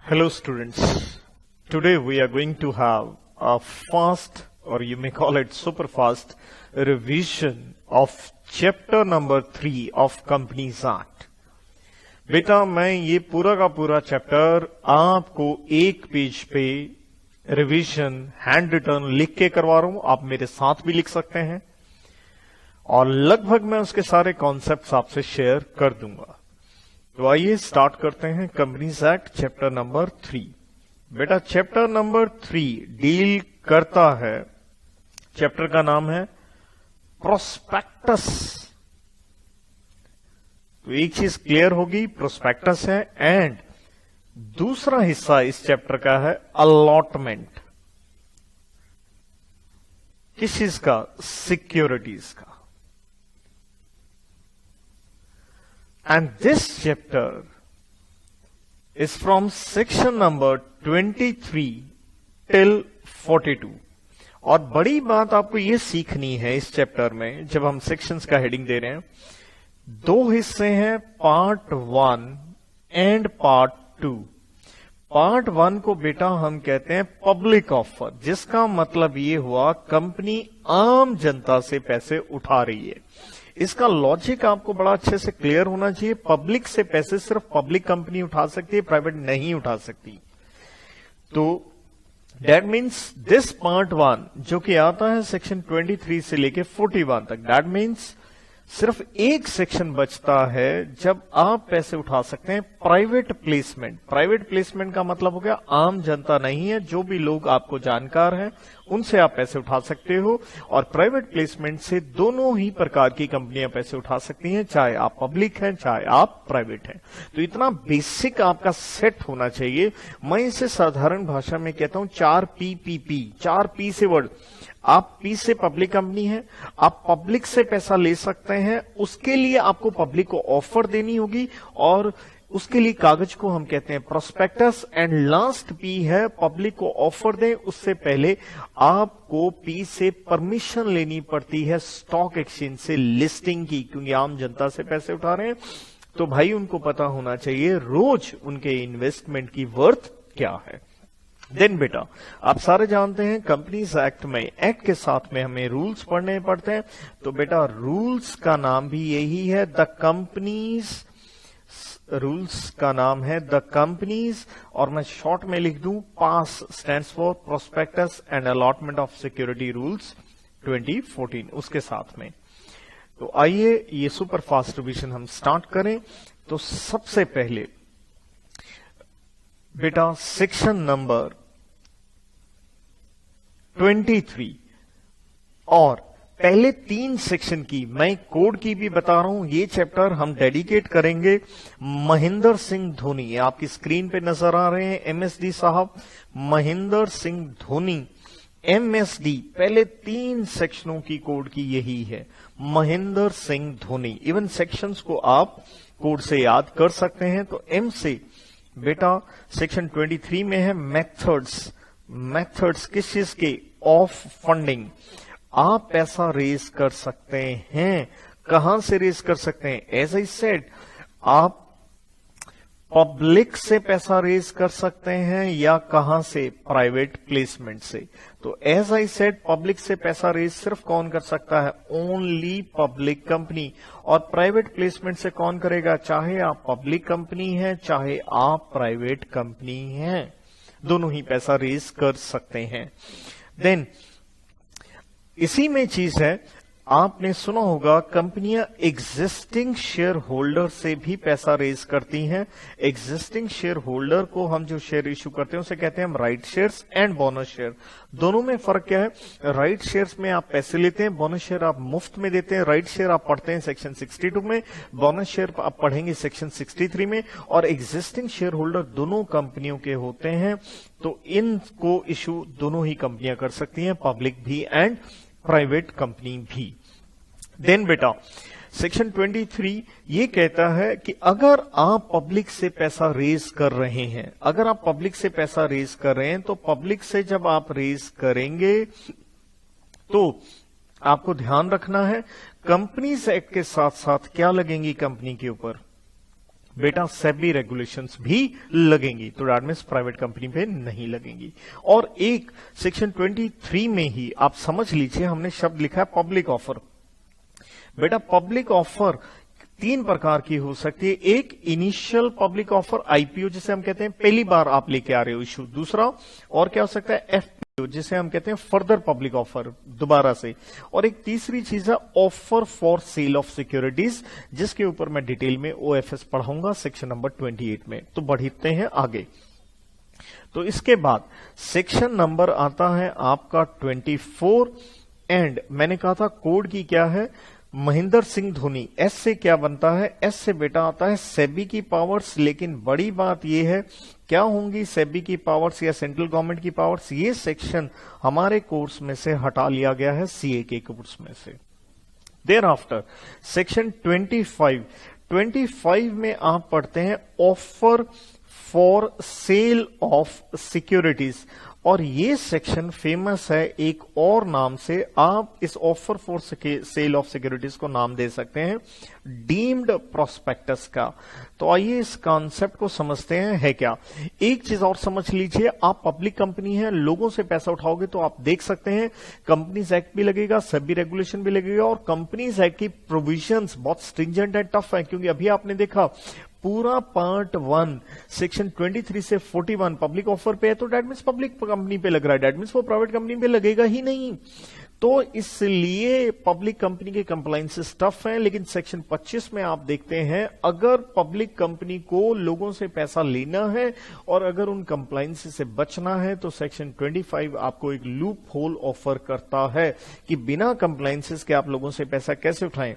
Hello students, today we are going to have a fast or you may call it super fast revision of chapter number 3 of Companies Act. बेटा मैं ये पूरा का पूरा chapter आपको एक page पे रिवीजन हैंड रिटन लिख के करवा रहा हूं, आप मेरे साथ भी लिख सकते हैं और लगभग मैं उसके सारे कॉन्सेप्ट्स आपसे शेयर कर दूंगा। तो आइए स्टार्ट करते हैं कंपनीज एक्ट चैप्टर नंबर 3। बेटा चैप्टर नंबर 3 डील करता है, चैप्टर का नाम है प्रोस्पेक्टस। तो एक चीज क्लियर होगी, प्रोस्पेक्टस है एंड दूसरा हिस्सा इस चैप्टर का है अलॉटमेंट। किस चीज का? सिक्योरिटीज का। And this chapter is from section number 23 till 42। और बड़ी बात आपको यह सीखनी है इस चैप्टर में, जब हम सेक्शंस का हेडिंग दे रहे हैं, दो हिस्से हैं, पार्ट 1 एंड पार्ट 2। पार्ट 1 को बेटा हम कहते हैं पब्लिक ऑफर, जिसका मतलब ये हुआ कंपनी आम जनता से पैसे उठा रही है। इसका लॉजिक आपको बड़ा अच्छे से क्लियर होना चाहिए। पब्लिक से पैसे सिर्फ पब्लिक कंपनी उठा सकती है, प्राइवेट नहीं उठा सकती। तो दैट मीन्स दिस पार्ट 1 जो कि आता है सेक्शन 23 से लेके 41 तक, दैट मीन्स सिर्फ एक सेक्शन बचता है जब आप पैसे उठा सकते हैं प्राइवेट प्लेसमेंट। प्राइवेट प्लेसमेंट का मतलब हो गया आम जनता नहीं है, जो भी लोग आपको जानकार हैं उनसे आप पैसे उठा सकते हो। और प्राइवेट प्लेसमेंट से दोनों ही प्रकार की कंपनियां पैसे उठा सकती हैं, चाहे आप पब्लिक हैं चाहे आप प्राइवेट हैं। तो इतना बेसिक आपका सेट होना चाहिए। मैं इसे साधारण भाषा में कहता हूं 4P। 4P से वर्ड, आप पी से पब्लिक कंपनी है, आप पब्लिक से पैसा ले सकते हैं, उसके लिए आपको पब्लिक को ऑफर देनी होगी और उसके लिए कागज को हम कहते हैं प्रोस्पेक्टस। एंड लास्ट पी है पब्लिक को ऑफर दें उससे पहले आपको पी से परमिशन लेनी पड़ती है स्टॉक एक्सचेंज से लिस्टिंग की, क्योंकि आम जनता से पैसे उठा रहे हैं तो भाई उनको पता होना चाहिए रोज उनके इन्वेस्टमेंट की वर्थ क्या है। देन बेटा आप सारे जानते हैं कंपनीज एक्ट में, एक्ट के साथ में हमें रूल्स पढ़ने पड़ते हैं। तो बेटा रूल्स का नाम भी यही है, द कंपनीज। रूल्स का नाम है द कंपनीज, और मैं शॉर्ट में लिख दूं PAS stands for prospectus and allotment of security rules 2014 उसके साथ में। तो आइए ये सुपर फास्ट रिवीजन हम स्टार्ट करें। तो सबसे पहले बेटा सेक्शन नंबर 23 और पहले 3 सेक्शन की, मैं कोड की भी बता रहा हूं, ये चैप्टर हम डेडिकेट करेंगे महेंद्र सिंह धोनी। आपकी स्क्रीन पे नजर आ रहे हैं एमएसडी साहब, महेंद्र सिंह धोनी एमएसडी। पहले 3 सेक्शनों की कोड की यही है, महेंद्र सिंह धोनी। इवन सेक्शंस को आप कोड से याद कर सकते हैं। तो एम से बेटा सेक्शन 23 में है मेथड्स। मेथड्स किस चीज के? Of funding. आप पैसा रेज कर सकते हैं, कहां से रेज कर सकते हैं? एज आई सेड, आप पब्लिक से पैसा रेज कर सकते हैं या कहां से? प्राइवेट प्लेसमेंट से। तो एज आई सेड पब्लिक से पैसा रेज सिर्फ कौन कर सकता है? Only public company. और प्राइवेट प्लेसमेंट से कौन करेगा? चाहे आप पब्लिक कंपनी हैं चाहे आप प्राइवेट कंपनी हैं, दोनों ही पैसा रेज कर सकते हैं। देन इसी में चीज है, आपने सुना होगा कंपनियां एग्जिस्टिंग शेयर होल्डर से भी पैसा रेज करती हैं। एग्जिस्टिंग शेयर होल्डर को हम जो शेयर इश्यू करते हैं उसे कहते हैं हम right shares and bonus share. दोनों में फर्क क्या है? राइट शेयर्स में आप पैसे लेते हैं, बोनस शेयर आप मुफ्त में देते हैं। राइट शेयर आप पढ़ते हैं सेक्शन 62 में, बोनस शेयर आप पढ़ेंगे सेक्शन 63 में। और एग्जिस्टिंग शेयर होल्डर दोनों कंपनियों के होते हैं, तो इनको इश्यू दोनों ही कंपनियां कर सकती हैं, पब्लिक भी एंड प्राइवेट कंपनी भी। देन बेटा सेक्शन 23 ये कहता है कि अगर आप पब्लिक से पैसा रेज कर रहे हैं, अगर आप पब्लिक से पैसा रेज कर रहे हैं, तो पब्लिक से जब आप रेज करेंगे तो आपको ध्यान रखना है कंपनीज एक्ट के साथ साथ क्या लगेंगी कंपनी के ऊपर? बेटा सेबी रेगुलेशंस भी लगेंगी, तो दैट मींस प्राइवेट कंपनी पे नहीं लगेंगी। और एक सेक्शन 23 में ही आप समझ लीजिए, हमने शब्द लिखा है पब्लिक ऑफर। बेटा पब्लिक ऑफर 3 प्रकार की हो सकती है। एक इनिशियल पब्लिक ऑफर, आईपीओ जिसे हम कहते हैं, पहली बार आप लेके आ रहे हो इशू। दूसरा और क्या हो सकता है, एफपीओ जिसे हम कहते हैं फर्दर पब्लिक ऑफर, दोबारा से। और एक तीसरी चीज है offer for sale of securities, जिसके ऊपर मैं डिटेल में ओएफएस पढ़ाऊंगा सेक्शन नंबर 28 में। तो बढ़ते हैं आगे। तो इसके बाद सेक्शन नंबर आता है आपका 24 एंड मैंने कहा था कोड की क्या है, महेंद्र सिंह धोनी। एस से क्या बनता है, एस से बेटा आता है सेबी की पावर्स। लेकिन बड़ी बात यह है, क्या होंगी सेबी की पावर्स या सेंट्रल गवर्नमेंट की पावर्स, ये सेक्शन हमारे कोर्स में से हटा लिया गया है, सीए के कोर्स में से। देयर आफ्टर सेक्शन 25 में आप पढ़ते हैं offer for sale of securities. और ये सेक्शन फेमस है एक और नाम से, आप इस offer for sale of securities को नाम दे सकते हैं डीम्ड प्रोस्पेक्टस का। तो आइए इस कॉन्सेप्ट को समझते हैं है क्या। एक चीज और समझ लीजिए, आप पब्लिक कंपनी है, लोगों से पैसा उठाओगे तो आप देख सकते हैं कंपनीज एक्ट भी लगेगा, सेबी रेगुलेशन भी लगेगा। और कंपनीज एक्ट की प्रोविजंस बहुत स्ट्रिंजेंट एंड टफ है, क्योंकि अभी आपने देखा पूरा पार्ट 1 सेक्शन 23 से 41 पब्लिक ऑफर पे है, तो डेट मीन्स पब्लिक कंपनी पे लग रहा है, डेट मीन्स वो प्राइवेट कंपनी पे लगेगा ही नहीं। तो इसलिए पब्लिक कंपनी के कंप्लायंसेस टफ हैं। लेकिन सेक्शन 25 में आप देखते हैं, अगर पब्लिक कंपनी को लोगों से पैसा लेना है और अगर उन कंप्लायंसेस से बचना है, तो सेक्शन 25 आपको एक लूप होल ऑफर करता है कि बिना कंप्लायंसेस के आप लोगों से पैसा कैसे उठाएं।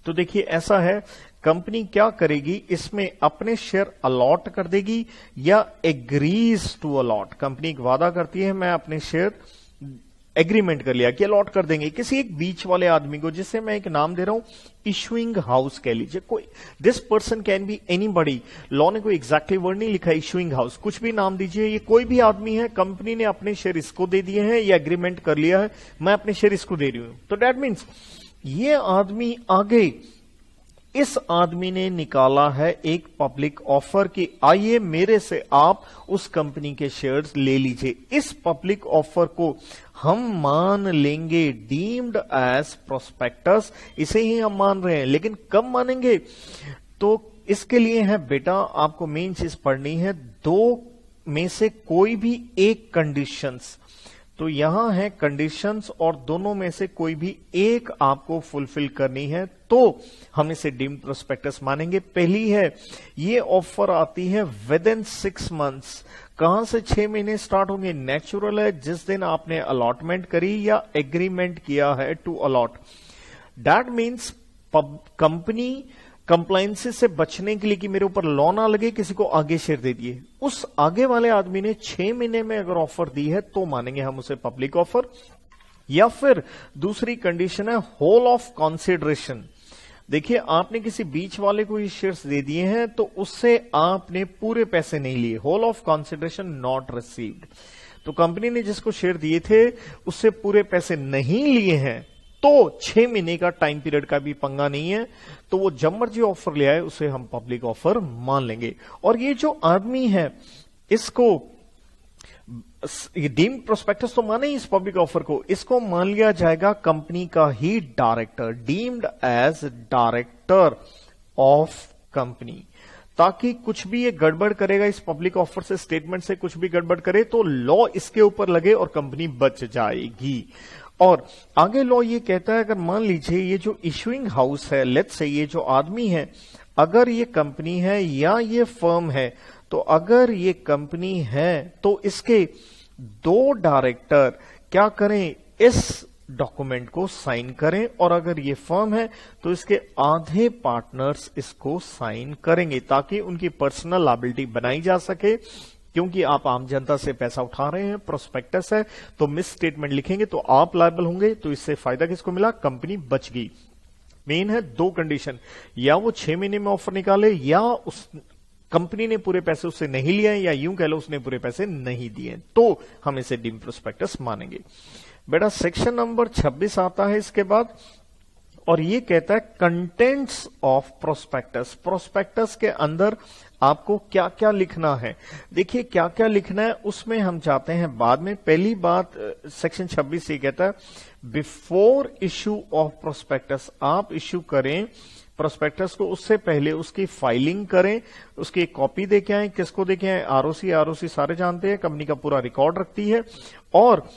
तो देखिए ऐसा है, कंपनी क्या करेगी, इसमें अपने शेयर अलॉट कर देगी या एग्रीज टू अलॉट। कंपनी एक वादा करती है, मैं अपने शेयर एग्रीमेंट कर लिया कि अलॉट कर देंगे किसी एक बीच वाले आदमी को, जिसे मैं एक नाम दे रहा हूं इशुइंग हाउस कह लीजिए। कोई this person can be anybody, law ने कोई एग्जैक्टली वर्ड नहीं लिखा, इशुइंग हाउस कुछ भी नाम दीजिए, ये कोई भी आदमी है, कंपनी ने अपने शेयर इसको दे दिए हैं या एग्रीमेंट कर लिया है मैं अपने शेयर इसको दे रही हूं। तो दैट मीन्स ये आदमी आगे, इस आदमी ने निकाला है एक पब्लिक ऑफर कि आइए मेरे से आप उस कंपनी के शेयर्स ले लीजिए। इस पब्लिक ऑफर को हम मान लेंगे डीम्ड एज प्रोस्पेक्टस, इसे ही हम मान रहे हैं। लेकिन कब मानेंगे, तो इसके लिए है बेटा आपको मेन चीज पढ़नी है, 2 में से कोई भी एक कंडीशंस। तो यहां है कंडीशंस और दोनों में से कोई भी एक आपको फुलफिल करनी है, तो हम इसे डीम्ड प्रोस्पेक्टस मानेंगे। पहली है, ये ऑफर आती है विद इन 6 मंथ्स। कहां से 6 महीने स्टार्ट होंगे, नेचुरल है जिस दिन आपने अलॉटमेंट करी या एग्रीमेंट किया है to allot. That means company compliances से बचने के लिए कि मेरे ऊपर लॉ ना लगे, किसी को आगे शेयर दे दिए, उस आगे वाले आदमी ने 6 महीने में अगर ऑफर दी है तो मानेंगे हम उसे पब्लिक ऑफर। या फिर दूसरी कंडीशन है होल ऑफ कंसिडरेशन। देखिए आपने किसी बीच वाले को ये शेयर्स दे दिए हैं तो उससे आपने पूरे पैसे नहीं लिए, whole of consideration not received. तो कंपनी ने जिसको शेयर दिए थे उससे पूरे पैसे नहीं लिए हैं, तो 6 महीने का टाइम पीरियड का भी पंगा नहीं है, तो वो जब मर्जी ऑफर ले आए उसे हम पब्लिक ऑफर मान लेंगे। और ये जो आदमी है इसको डीम्ड प्रोस्पेक्टस तो माने इस पब्लिक ऑफर को, इसको मान लिया जाएगा कंपनी का ही director, deemed as director of company, ताकि कुछ भी ये गड़बड़ करेगा इस पब्लिक ऑफर से, स्टेटमेंट से कुछ भी गड़बड़ करे तो लॉ इसके ऊपर लगे और कंपनी बच जाएगी। और आगे लॉ ये कहता है, अगर मान लीजिए ये जो इशुइंग हाउस है, लेट्स से ये जो आदमी है, अगर ये कंपनी है या ये फर्म है, तो अगर ये कंपनी है तो इसके 2 डायरेक्टर क्या करें, इस डॉक्यूमेंट को साइन करें, और अगर ये फर्म है तो इसके आधे पार्टनर्स इसको साइन करेंगे, ताकि उनकी पर्सनल लायबिलिटी बनाई जा सके। क्योंकि आप आम जनता से पैसा उठा रहे हैं, प्रोस्पेक्टस है, तो मिस स्टेटमेंट लिखेंगे तो आप लायबल होंगे, तो इससे फायदा किसको मिला, कंपनी बच गई। मेन है 2 कंडीशन, या वो 6 महीने में ऑफर निकाले, या उस कंपनी ने पूरे पैसे उससे नहीं लिए, या यूं कह लो उसने पूरे पैसे नहीं दिए, तो हम इसे डीम्ड प्रोस्पेक्टस मानेंगे। बेटा सेक्शन नंबर 26 आता है इसके बाद, और ये कहता है कंटेंट्स ऑफ प्रोस्पेक्टस। प्रोस्पेक्टस के अंदर आपको क्या क्या लिखना है। देखिए क्या क्या लिखना है उसमें हम जाते हैं बाद में। पहली बात सेक्शन 26 ये कहता है बिफोर इश्यू ऑफ प्रोस्पेक्टस, आप इश्यू करें प्रोस्पेक्टस को उससे पहले उसकी फाइलिंग करें, उसकी एक कॉपी देके आए। किसको देके आए? आरओसी सारे जानते हैं, कंपनी का पूरा रिकॉर्ड रखती है। और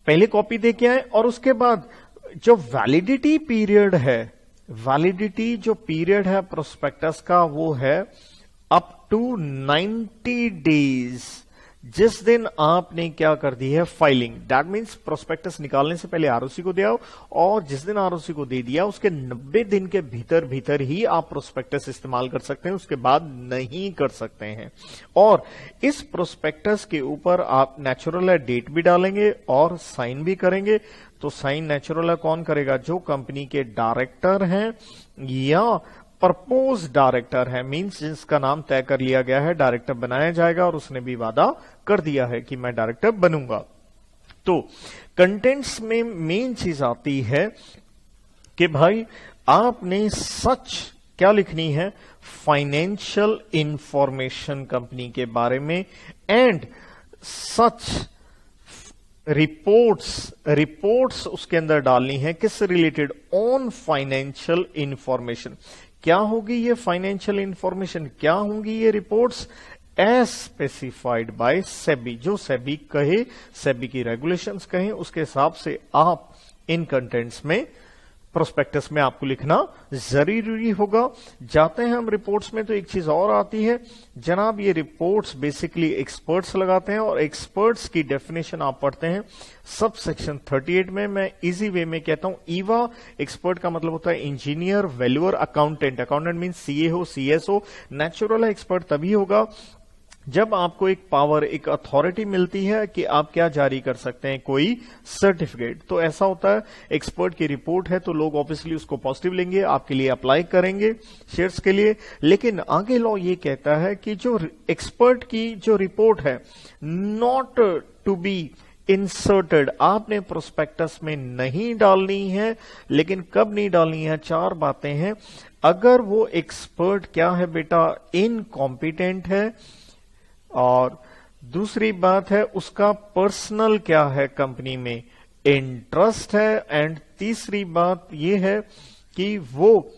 पहले कॉपी देके आए और उसके बाद जो वैलिडिटी पीरियड है, वैलिडिटी जो पीरियड है प्रोस्पेक्टस का वो है अप टू 90 डेज। जिस दिन आपने क्या कर दी है फाइलिंग, दैट मीन्स प्रोस्पेक्टस निकालने से पहले आरओसी को दिया और जिस दिन आरओसी को दे दिया उसके 90 दिन के भीतर ही आप प्रोस्पेक्टस इस्तेमाल कर सकते हैं, उसके बाद नहीं कर सकते हैं। और इस प्रोस्पेक्टस के ऊपर आप नेचुरल है डेट भी डालेंगे और साइन भी करेंगे। तो साइन नेचुरल है कौन करेगा? जो कंपनी के डायरेक्टर हैं या प्रपोज डायरेक्टर है, मींस जिसका नाम तय कर लिया गया है, डायरेक्टर बनाया जाएगा और उसने भी वादा कर दिया है कि मैं डायरेक्टर बनूंगा। तो कंटेंट्स में मेन चीज आती है कि भाई आपने सच क्या लिखनी है, फाइनेंशियल इंफॉर्मेशन कंपनी के बारे में, एंड सच रिपोर्ट्स उसके अंदर डालनी है किससे रिलेटेड? On financial information. क्या होगी ये फाइनेंशियल इंफॉर्मेशन, क्या होंगी ये reports? As specified by SEBI, जो सेबी कहे, सेबी की रेगुलेशंस कहें, उसके हिसाब से आप इन कंटेंट्स में प्रोस्पेक्टस में आपको लिखना जरूरी होगा। जाते हैं हम रिपोर्ट्स में तो एक चीज और आती है जनाब, ये रिपोर्ट्स बेसिकली एक्सपर्ट्स लगाते हैं और एक्सपर्ट्स की डेफिनेशन आप पढ़ते हैं सब सेक्शन 38 में। मैं इजी वे में कहता हूं, ईवा एक्सपर्ट का मतलब होता है engineer, valuer, accountant. Accountant mean CA हो, सीएस हो। नेचुरल एक्सपर्ट तभी होगा जब आपको एक पावर, एक अथॉरिटी मिलती है कि आप क्या जारी कर सकते हैं, कोई सर्टिफिकेट। तो ऐसा होता है एक्सपर्ट की रिपोर्ट है तो लोग ऑब्वियसली उसको पॉजिटिव लेंगे, आपके लिए अप्लाई करेंगे शेयर्स के लिए। लेकिन आगे लॉ ये कहता है कि जो एक्सपर्ट की जो रिपोर्ट है नॉट टू बी इंसर्टेड, आपने प्रोस्पेक्टस में नहीं डालनी है। लेकिन कब नहीं डालनी है? चार बातें हैं। अगर वो एक्सपर्ट क्या है बेटा, इनकॉम्पिटेंट है, और दूसरी बात है उसका पर्सनल क्या है, कंपनी में इंटरेस्ट है, एंड तीसरी बात यह है कि वो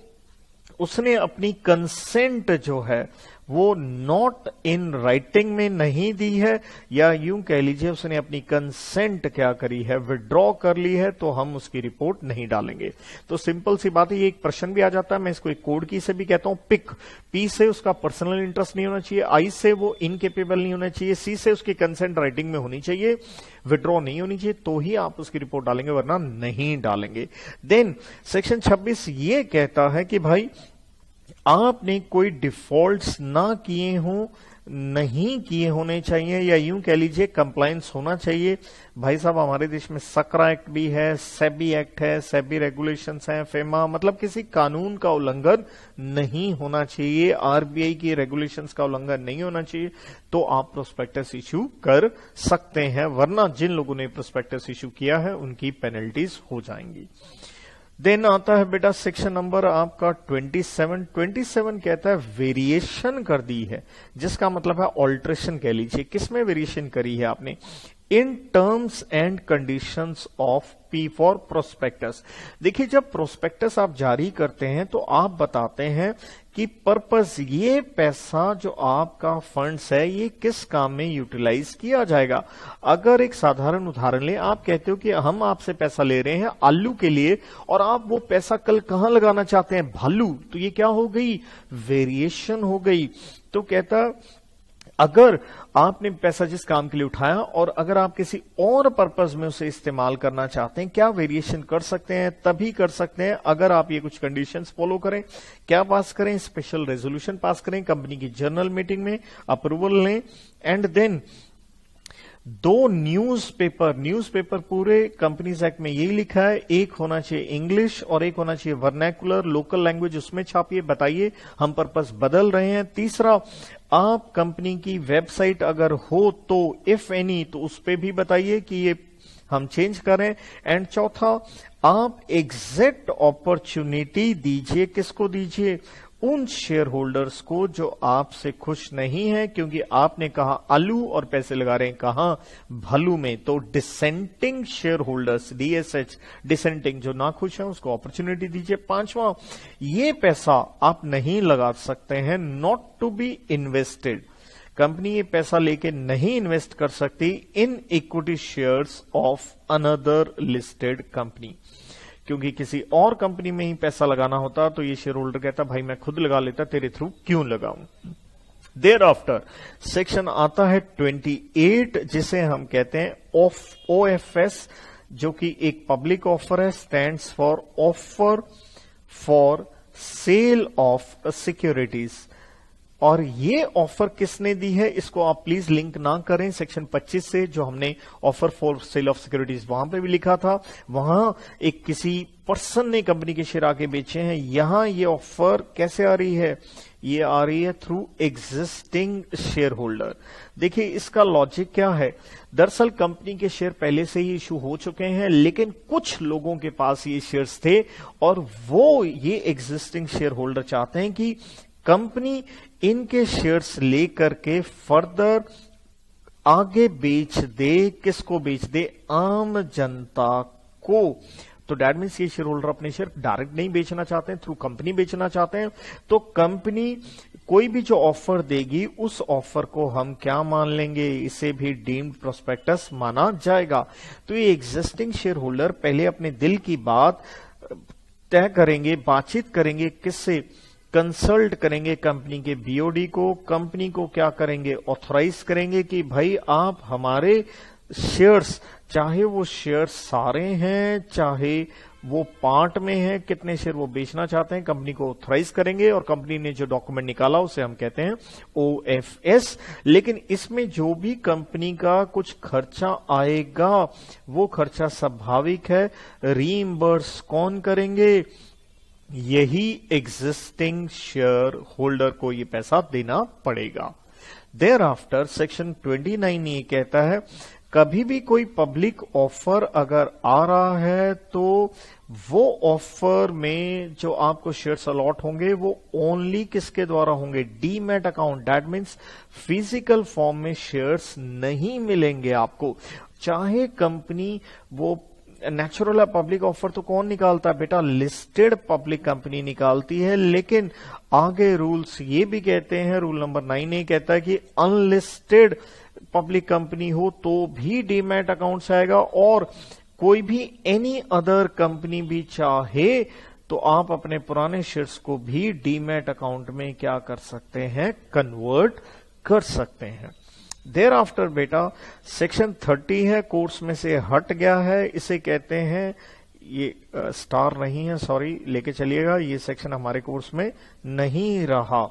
उसने अपनी कंसेंट जो है वो नॉट इन राइटिंग में नहीं दी है, या यूं कह लीजिए उसने अपनी कंसेंट क्या करी है, विड्रॉ कर ली है, तो हम उसकी रिपोर्ट नहीं डालेंगे। तो सिंपल सी बात है। ये एक प्रश्न भी आ जाता है, मैं इसको एक कोड की से भी कहता हूं पिक। पी से उसका पर्सनल इंटरेस्ट नहीं होना चाहिए, आई से वो इनकेपेबल नहीं होना चाहिए, सी से उसकी कंसेंट राइटिंग में होनी चाहिए, विड्रॉ नहीं होनी चाहिए, तो ही आप उसकी रिपोर्ट डालेंगे, वरना नहीं डालेंगे। देन सेक्शन 26 ये कहता है कि भाई आपने कोई डिफॉल्ट्स ना किए हों, नहीं किए होने चाहिए, या यूं कह लीजिए कंप्लायंस होना चाहिए। भाई साहब हमारे देश में सकरा एक्ट भी है, सेबी एक्ट है, सेबी रेगुलेशंस हैं, फेमा, मतलब किसी कानून का उल्लंघन नहीं होना चाहिए, आरबीआई की रेगुलेशंस का उल्लंघन नहीं होना चाहिए, तो आप प्रोस्पेक्टस इश्यू कर सकते हैं। वरना जिन लोगों ने प्रोस्पेक्टस इश्यू किया है उनकी पेनल्टीज हो जाएंगी। देन आता है बेटा सेक्शन नंबर आपका 27 कहता है वेरिएशन कर दी है, जिसका मतलब है ऑल्ट्रेशन कह लीजिए। किसमें वेरिएशन करी है आपने? In terms and conditions of P for prospectus. देखिए जब प्रोस्पेक्टस आप जारी करते हैं तो आप बताते हैं कि पर्पस, ये पैसा जो आपका फंड्स है ये किस काम में यूटिलाइज किया जाएगा। अगर एक साधारण उदाहरण लें, आप कहते हो कि हम आपसे पैसा ले रहे हैं आलू के लिए और आप वो पैसा कल कहां लगाना चाहते हैं, भालू, तो ये क्या हो गई? वेरिएशन हो गई। तो कहता अगर आपने पैसा जिस काम के लिए उठाया और अगर आप किसी और पर्पस में उसे इस्तेमाल करना चाहते हैं, क्या वेरिएशन कर सकते हैं? तभी कर सकते हैं अगर आप ये कुछ कंडीशंस फॉलो करें। क्या पास करें? स्पेशल रेजोल्यूशन पास करें, कंपनी की जनरल मीटिंग में अप्रूवल लें, एंड देन 2 न्यूज़पेपर पूरे कंपनीज एक्ट में यही लिखा है, एक होना चाहिए इंग्लिश और एक होना चाहिए वर्नैकुलर, लोकल लैंग्वेज, उसमें छापिए, बताइए हम पर्पस बदल रहे हैं। तीसरा, आप कंपनी की वेबसाइट अगर हो तो इफ एनी तो उस पे भी बताइए कि ये हम चेंज करें। एंड चौथा, आप एग्जैक्ट अपॉर्चुनिटी दीजिए, किसको दीजिए? उन शेयर होल्डर्स को जो आपसे खुश नहीं है, क्योंकि आपने कहा आलू और पैसे लगा रहे हैं कहां? भलू में। तो dissenting share holders, DSH, dissenting, जो ना खुश है उसको अपॉर्चुनिटी दीजिए। पांचवा, ये पैसा आप नहीं लगा सकते हैं, not to be invested. Company ये पैसा लेके नहीं इन्वेस्ट कर सकती in equity shares of another listed company, क्योंकि किसी और कंपनी में ही पैसा लगाना होता तो ये शेयर होल्डर कहता भाई मैं खुद लगा लेता, तेरे थ्रू क्यों लगाऊं। देयर आफ्टर सेक्शन आता है 28, जिसे हम कहते हैं OFS, जो कि एक पब्लिक ऑफर है, stands for offer for sale of securities. और ये ऑफर किसने दी है, इसको आप प्लीज लिंक ना करें सेक्शन 25 से, जो हमने offer for sale of securities वहां पे भी लिखा था। वहां एक किसी पर्सन ने कंपनी के शेयर आके बेचे हैं। यहां ये ऑफर कैसे आ रही है? ये आ रही है थ्रू एग्जिस्टिंग शेयर होल्डर। देखिए इसका लॉजिक क्या है। दरअसल कंपनी के शेयर पहले से ही इशू हो चुके हैं, लेकिन कुछ लोगों के पास ये शेयर्स थे और वो ये एग्जिस्टिंग शेयर होल्डर चाहते हैं कि कंपनी इनके शेयर्स लेकर के फर्दर आगे बेच दे। किसको बेच दे? आम जनता को। तो दैट मीन्स ये शेयर होल्डर अपने शेयर डायरेक्ट नहीं बेचना चाहते हैं, थ्रू कंपनी बेचना चाहते हैं। तो कंपनी कोई भी जो ऑफर देगी उस ऑफर को हम क्या मान लेंगे? इसे भी डीम्ड प्रोस्पेक्टस माना जाएगा। तो ये एग्जिस्टिंग शेयर होल्डर पहले अपने दिल की बात तय करेंगे, बातचीत करेंगे, किससे? कंसल्ट करेंगे कंपनी के BOD को। कंपनी को क्या करेंगे? ऑथराइज करेंगे कि भाई आप हमारे शेयर्स, चाहे वो शेयर्स सारे हैं चाहे वो पार्ट में है, कितने शेयर वो बेचना चाहते हैं, कंपनी को ऑथराइज करेंगे। और कंपनी ने जो डॉक्यूमेंट निकाला उसे हम कहते हैं OFS। लेकिन इसमें जो भी कंपनी का कुछ खर्चा आएगा वो खर्चा स्वाभाविक है, रीइंबर्स कौन करेंगे? यही एग्जिस्टिंग शेयर होल्डर को ये पैसा देना पड़ेगा। देयर आफ्टर सेक्शन 29 ये कहता है कभी भी कोई पब्लिक ऑफर अगर आ रहा है तो वो ऑफर में जो आपको शेयर्स अलॉट होंगे वो ओनली किसके द्वारा होंगे? Demat account. That means physical form में शेयर्स नहीं मिलेंगे आपको। चाहे कंपनी वो नेचुरल है, पब्लिक ऑफर तो कौन निकालता है बेटा? लिस्टेड पब्लिक कंपनी निकालती है। लेकिन आगे रूल्स ये भी कहते हैं, रूल नंबर 9 ये कहता है कि अनलिस्टेड पब्लिक कंपनी हो तो भी डीमैट अकाउंट आएगा, और कोई भी एनी अदर कंपनी भी चाहे तो आप अपने पुराने शेयर्स को भी डीमैट अकाउंट में क्या कर सकते हैं? कन्वर्ट कर सकते हैं। देयर आफ्टर बेटा सेक्शन 30 है, कोर्स में से हट गया है, इसे कहते हैं, ये स्टार नहीं है, सॉरी, लेके चलिएगा, ये सेक्शन हमारे कोर्स में नहीं रहा।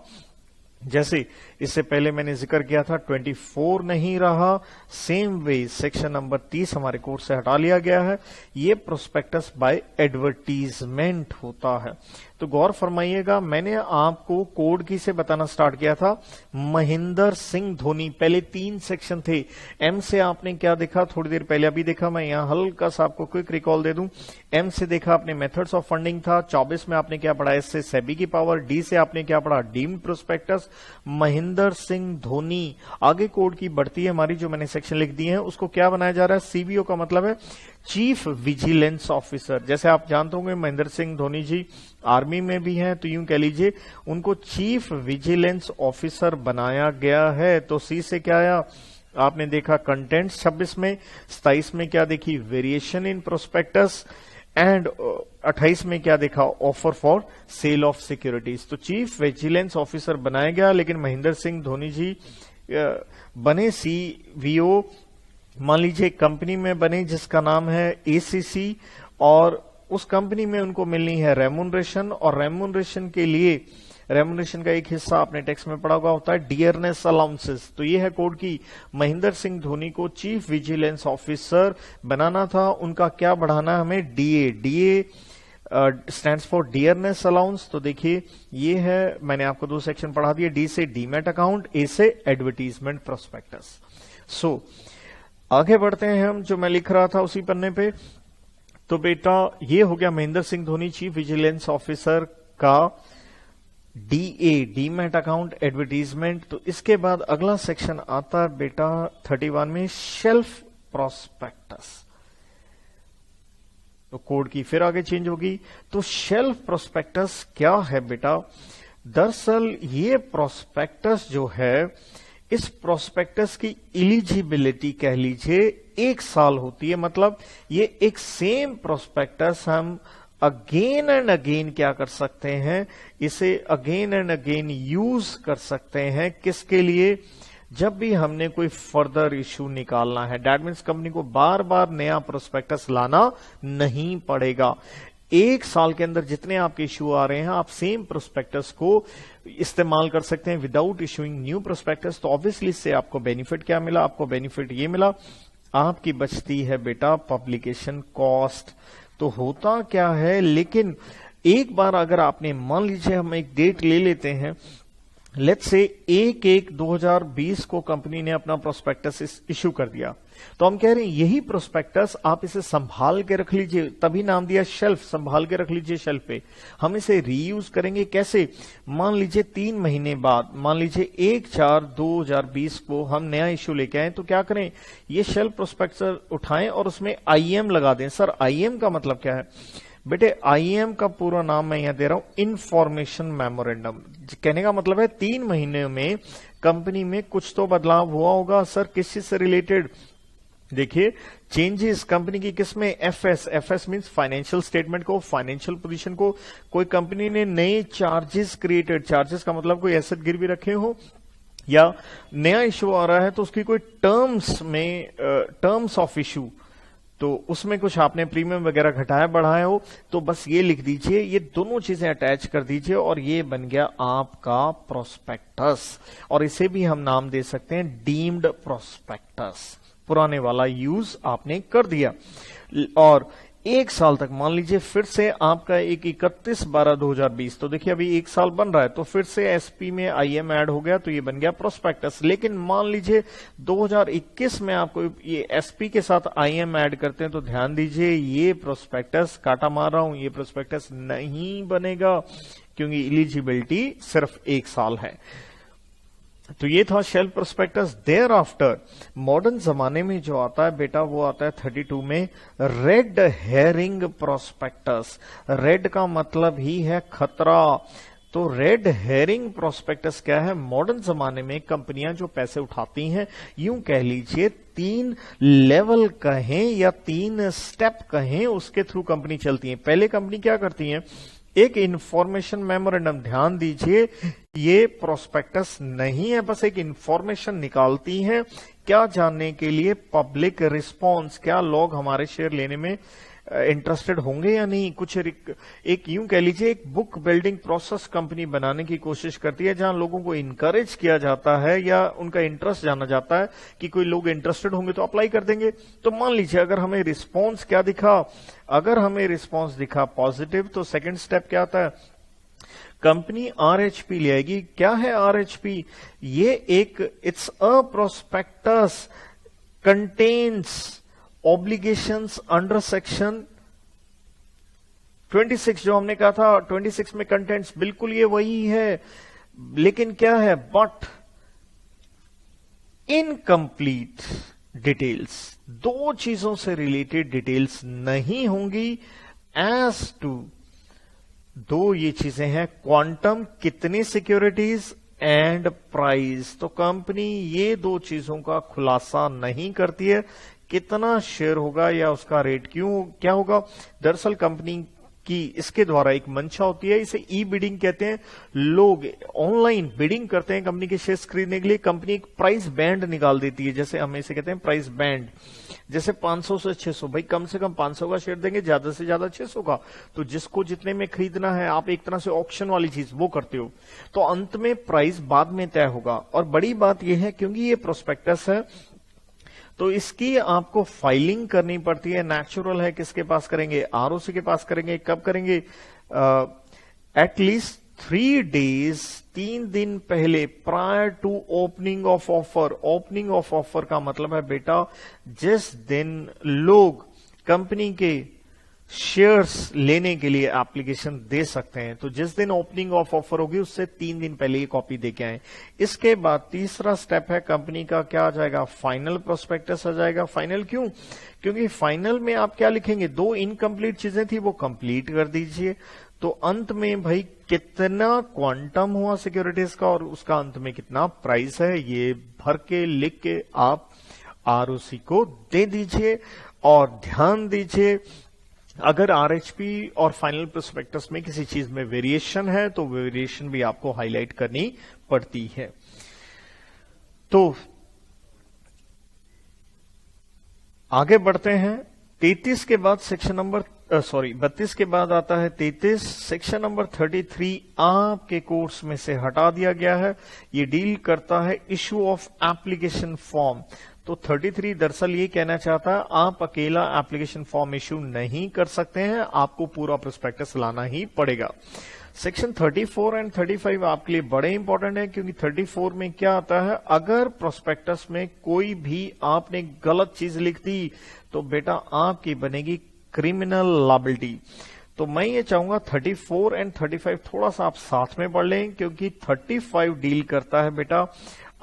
जैसे इससे पहले मैंने जिक्र किया था 24 नहीं रहा, सेम वे सेक्शन नंबर 30 हमारे कोर्स से हटा लिया गया है। ये प्रोस्पेक्टस बाय एडवर्टीजमेंट होता है। तो गौर फरमाइएगा, मैंने आपको कोड की से बताना स्टार्ट किया था। महेंद्र सिंह धोनी, पहले 3 सेक्शन थे। एम से आपने क्या देखा? थोड़ी देर पहले अभी देखा, मैं यहां हल्का सा आपको क्विक रिकॉल दे दूं। एम से देखा आपने मेथड्स ऑफ फंडिंग था। 24 में आपने क्या पढ़ा? एस से सेबी की पावर। डी से आपने क्या पढ़ा? Deemed prospectus. महेंद्र सिंह धोनी, आगे कोड की बढ़ती है हमारी, जो मैंने सेक्शन लिख दी है उसको क्या बनाया जा रहा है? CVO का मतलब है चीफ विजिलेंस ऑफिसर। जैसे आप जानते होंगे महेंद्र सिंह धोनी जी आर्मी में भी हैं, तो यूं कह लीजिए उनको चीफ विजिलेंस ऑफिसर बनाया गया है। तो सी से क्या आया? आपने देखा कंटेंट्स 26 में, 27 में क्या देखी? वेरिएशन इन प्रोस्पेक्टस, एंड 28 में क्या देखा? Offer for sale of securities. तो चीफ विजिलेंस ऑफिसर बनाया गया, लेकिन महेंद्र सिंह धोनी जी बने CVO, मान लीजिए कंपनी में बने जिसका नाम है ACC, और उस कंपनी में उनको मिलनी है रेम्यूनरेशन, और रेम्यूनरेशन के लिए रेम्यूनरेशन का एक हिस्सा आपने टैक्स में पढ़ा हुआ होता है डियरनेस अलाउंसेस। तो ये है कोड की, महेंद्र सिंह धोनी को चीफ विजिलेंस ऑफिसर बनाना था, उनका क्या बढ़ाना है हमें? DA stands for dearness allowance. तो देखिए ये है, मैंने आपको 2 सेक्शन पढ़ा दिए। D से डीमैट अकाउंट, A से एडवर्टीजमेंट प्रोस्पेक्टस। सो आगे बढ़ते हैं हम, जो मैं लिख रहा था उसी पन्ने पे। तो बेटा ये हो गया Mahendra Singh Dhoni chief vigilance officer का डीमैट अकाउंट एडवर्टीजमेंट। तो इसके बाद अगला सेक्शन आता है बेटा 31 में शेल्फ प्रोस्पेक्टस। तो कोड की फिर आगे चेंज होगी। तो शेल्फ प्रोस्पेक्टस क्या है बेटा? दरअसल ये प्रोस्पेक्टस जो है, इस प्रोस्पेक्टस की एलिजिबिलिटी कह लीजिए 1 साल होती है। मतलब ये एक सेम प्रोस्पेक्टस हम अगेन एंड अगेन क्या कर सकते हैं, इसे अगेन एंड अगेन यूज कर सकते हैं। किसके लिए? जब भी हमने कोई फर्दर इशू निकालना है। दैट मीन्स कंपनी को बार बार नया प्रोस्पेक्टस लाना नहीं पड़ेगा। 1 साल के अंदर जितने आपके इशू आ रहे हैं, आप सेम प्रोस्पेक्टस को इस्तेमाल कर सकते हैं विदाउट इशूइंग न्यू प्रोस्पेक्टस। तो ऑब्वियसली इससे आपको बेनिफिट क्या मिला? आपको बेनिफिट ये मिला, आपकी बचती है बेटा पब्लिकेशन कॉस्ट। तो होता क्या है, लेकिन एक बार अगर आपने, मान लीजिए हम एक डेट ले लेते हैं, लेट्स से 1/1/2020 को कंपनी ने अपना प्रोस्पेक्टस इश्यू कर दिया। तो हम कह रहे हैं यही प्रोस्पेक्टस आप इसे संभाल के रख लीजिए, तभी नाम दिया शेल्फ, संभाल के रख लीजिए शेल्फ पे। हम इसे रीयूज करेंगे कैसे? मान लीजिए 3 महीने बाद, मान लीजिए 1/4/2020 को हम नया इश्यू लेके आए, तो क्या करें, ये शेल्फ प्रोस्पेक्टस उठाएं और उसमें IM लगा दें। सर IM का मतलब क्या है? बेटे IM का पूरा नाम मैं यहां दे रहा हूं, इंफॉर्मेशन मेमोरेंडम। कहने का मतलब है 3 महीने में कंपनी में कुछ तो बदलाव हुआ होगा। सर किस चीज से रिलेटेड? देखिए, चेंजेस कंपनी की किसमें? एफएस मींस फाइनेंशियल स्टेटमेंट को, फाइनेंशियल पोजीशन को। कोई कंपनी ने नए चार्जेस क्रिएटेड, चार्जेस का मतलब कोई एसेट गिरवी रखे हो, या नया इश्यू आ रहा है तो उसकी कोई टर्म्स ऑफ इश्यू, तो उसमें कुछ आपने प्रीमियम वगैरह घटाया बढ़ाया हो, तो बस ये लिख दीजिए, ये दोनों चीजें अटैच कर दीजिए और ये बन गया आपका प्रोस्पेक्टस। और इसे भी हम नाम दे सकते हैं डीम्ड प्रोस्पेक्टस। पुराने वाला यूज आपने कर दिया और 1 साल तक, मान लीजिए फिर से आपका 31/12/2020, तो देखिए अभी 1 साल बन रहा है, तो फिर से एसपी में IM ऐड हो गया, तो ये बन गया प्रोस्पेक्टस। लेकिन मान लीजिए 2021 में आपको ये एसपी के साथ IM ऐड करते हैं, तो ध्यान दीजिए ये प्रोस्पेक्टस, काटा मार रहा हूं, ये प्रोस्पेक्टस नहीं बनेगा क्योंकि एलिजिबिलिटी सिर्फ 1 साल है। तो ये था shelf prospectus. Thereafter modern जमाने में जो आता है बेटा, वो आता है 32 में रेड हेरिंग प्रोस्पेक्टस। रेड का मतलब ही है खतरा। तो रेड हेरिंग प्रोस्पेक्टस क्या है? मॉडर्न जमाने में कंपनियां जो पैसे उठाती हैं, यूं कह लीजिए 3 लेवल कहें या 3 स्टेप कहें, उसके थ्रू कंपनी चलती है। पहले कंपनी क्या करती है? एक इंफॉर्मेशन मेमोरेंडम, ध्यान दीजिए ये प्रोस्पेक्टस नहीं है, बस एक इंफॉर्मेशन निकालती हैं। क्या जानने के लिए? पब्लिक रिस्पॉन्स, क्या लोग हमारे शेयर लेने में इंटरेस्टेड होंगे या नहीं। कुछ एक यूं कह लीजिए एक बुक बिल्डिंग प्रोसेस कंपनी बनाने की कोशिश करती है, जहां लोगों को इनकरेज किया जाता है या उनका इंटरेस्ट जाना जाता है कि कोई लोग इंटरेस्टेड होंगे तो अप्लाई कर देंगे। तो मान लीजिए अगर हमें रिस्पॉन्स क्या दिखा, अगर हमें रिस्पॉन्स दिखा पॉजिटिव, तो सेकेंड स्टेप क्या आता है? कंपनी RHP ले आएगी। क्या है RHP? ये एक, it's a prospectus contains obligations under section 26, जो हमने कहा था 26 में कंटेंट्स बिल्कुल ये वही है, लेकिन क्या है? बट इनकम्प्लीट डिटेल्स, 2 चीजों से रिलेटेड डिटेल्स नहीं होंगी। एज टू 2 ये चीजें हैं, क्वांटम, कितनी सिक्योरिटीज, एंड प्राइस। तो कंपनी ये 2 चीजों का खुलासा नहीं करती है, कितना शेयर होगा या उसका रेट क्या होगा। दरअसल कंपनी की इसके द्वारा एक मंशा होती है, इसे ई बिडिंग कहते हैं। लोग ऑनलाइन बिडिंग करते हैं कंपनी के शेयर खरीदने के लिए। कंपनी एक प्राइस बैंड निकाल देती है, जैसे हम इसे कहते हैं प्राइस बैंड, जैसे 500 से 600। भाई कम से कम 500 का शेयर देंगे, ज्यादा से ज्यादा 600 का। तो जिसको जितने में खरीदना है, आप एक तरह से ऑक्शन वाली चीज वो करते हो, तो अंत में प्राइस बाद में तय होगा। और बड़ी बात यह है क्योंकि ये प्रोस्पेक्टस है, तो इसकी आपको फाइलिंग करनी पड़ती है। नेचुरल है, किसके पास करेंगे? ROC के पास करेंगे। कब करेंगे? एटलीस्ट 3 days 3 दिन पहले prior to opening of offer. Opening of offer का मतलब है बेटा जिस दिन लोग कंपनी के शेयर्स लेने के लिए एप्लीकेशन दे सकते हैं, तो जिस दिन ओपनिंग ऑफ ऑफर होगी उससे 3 दिन पहले ये कॉपी देके आए। इसके बाद तीसरा स्टेप है कंपनी का, क्या आ जाएगा, फाइनल प्रोस्पेक्टस आ जाएगा। फाइनल क्यों? क्योंकि फाइनल में आप क्या लिखेंगे, 2 इनकम्प्लीट चीजें थी वो कंप्लीट कर दीजिए। तो अंत में भाई कितना क्वांटम हुआ सिक्योरिटीज का और उसका अंत में कितना प्राइस है, ये भर के लिख के आप आरओसी को दे दीजिए। और ध्यान दीजिए, अगर आरएचपी और फाइनल प्रोस्पेक्टस में किसी चीज में वेरिएशन है तो वेरिएशन भी आपको हाईलाइट करनी पड़ती है। तो आगे बढ़ते हैं। 33 के बाद सेक्शन नंबर 32 के बाद आता है 33। सेक्शन नंबर 33 आपके कोर्स में से हटा दिया गया है। ये डील करता है इश्यू ऑफ एप्लीकेशन फॉर्म। तो 33 दरअसल ये कहना चाहता है आप अकेला एप्लीकेशन फॉर्म इश्यू नहीं कर सकते हैं, आपको पूरा प्रोस्पेक्टस लाना ही पड़ेगा। सेक्शन 34 एंड 35 आपके लिए बड़े इंपॉर्टेंट है, क्योंकि 34 में क्या आता है, अगर प्रोस्पेक्टस में कोई भी आपने गलत चीज लिख दी तो बेटा आपकी बनेगी क्रिमिनल लायबिलिटी। तो मैं ये चाहूंगा 34 एंड 35 थोड़ा सा आप साथ में पढ़ लें, क्योंकि 35 डील करता है बेटा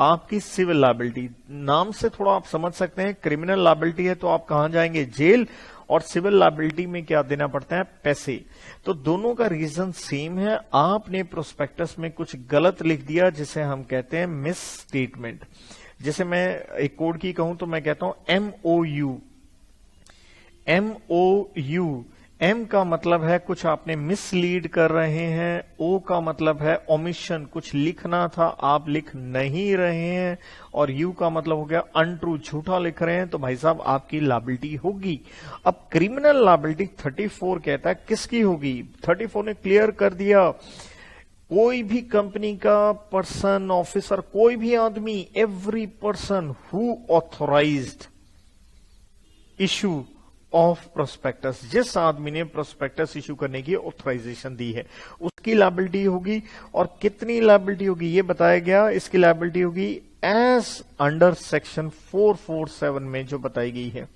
आपकी सिविल लायबिलिटी। नाम से थोड़ा आप समझ सकते हैं, क्रिमिनल लायबिलिटी है तो आप कहां जाएंगे, जेल, और सिविल लायबिलिटी में क्या देना पड़ता है, पैसे। तो दोनों का रीजन सेम है, आपने प्रोस्पेक्टस में कुछ गलत लिख दिया जिसे हम कहते हैं मिस स्टेटमेंट। जैसे मैं एक कोड की कहूं तो मैं कहता हूं MOU। M का मतलब है कुछ आपने मिसलीड कर रहे हैं, O का मतलब है ओमिशन, कुछ लिखना था आप लिख नहीं रहे हैं, और U का मतलब हो गया अनट्रू, झूठा लिख रहे हैं, तो भाई साहब आपकी लायबिलिटी होगी। अब क्रिमिनल लायबिलिटी 34 कहता है किसकी होगी, 34 ने क्लियर कर दिया, कोई भी कंपनी का पर्सन, ऑफिसर, कोई भी आदमी, every person who authorized issue of prospectus, जिस आदमी ने प्रोस्पेक्टस इशू करने की ऑथराइजेशन दी है उसकी लायबिलिटी होगी। और कितनी लायबिलिटी होगी ये बताया गया, इसकी लायबिलिटी होगी एज अंडर सेक्शन 447 में जो बताई गई है।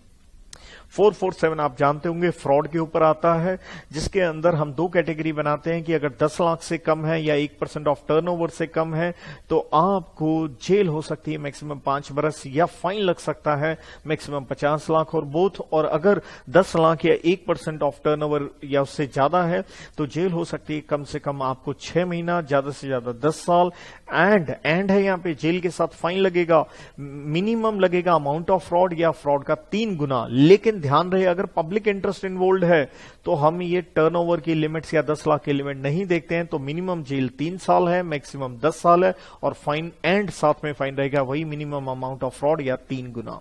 447 आप जानते होंगे फ्रॉड के ऊपर आता है, जिसके अंदर हम 2 कैटेगरी बनाते हैं कि अगर 10 लाख से कम है या 1% ऑफ टर्नओवर से कम है तो आपको जेल हो सकती है मैक्सिमम 5 बरस, या फाइन लग सकता है मैक्सिमम 50 लाख और बोथ। और अगर 10 लाख या 1% ऑफ टर्नओवर या उससे ज्यादा है तो जेल हो सकती है कम से कम आपको 6 महीना, ज्यादा से ज्यादा 10 साल। एंड है यहां पे, जेल के साथ फाइन लगेगा, मिनिमम लगेगा अमाउंट ऑफ फ्रॉड या फ्रॉड का 3 गुना। लेकिन ध्यान रहे अगर पब्लिक इंटरेस्ट इन्वॉल्व है तो हम ये टर्नओवर की लिमिट्स या 10 लाख की लिमिट नहीं देखते हैं। तो मिनिमम जेल 3 साल है, मैक्सिमम 10 साल है, और फाइन एंड साथ में फाइन रहेगा वही मिनिमम अमाउंट ऑफ फ्रॉड या 3 गुना।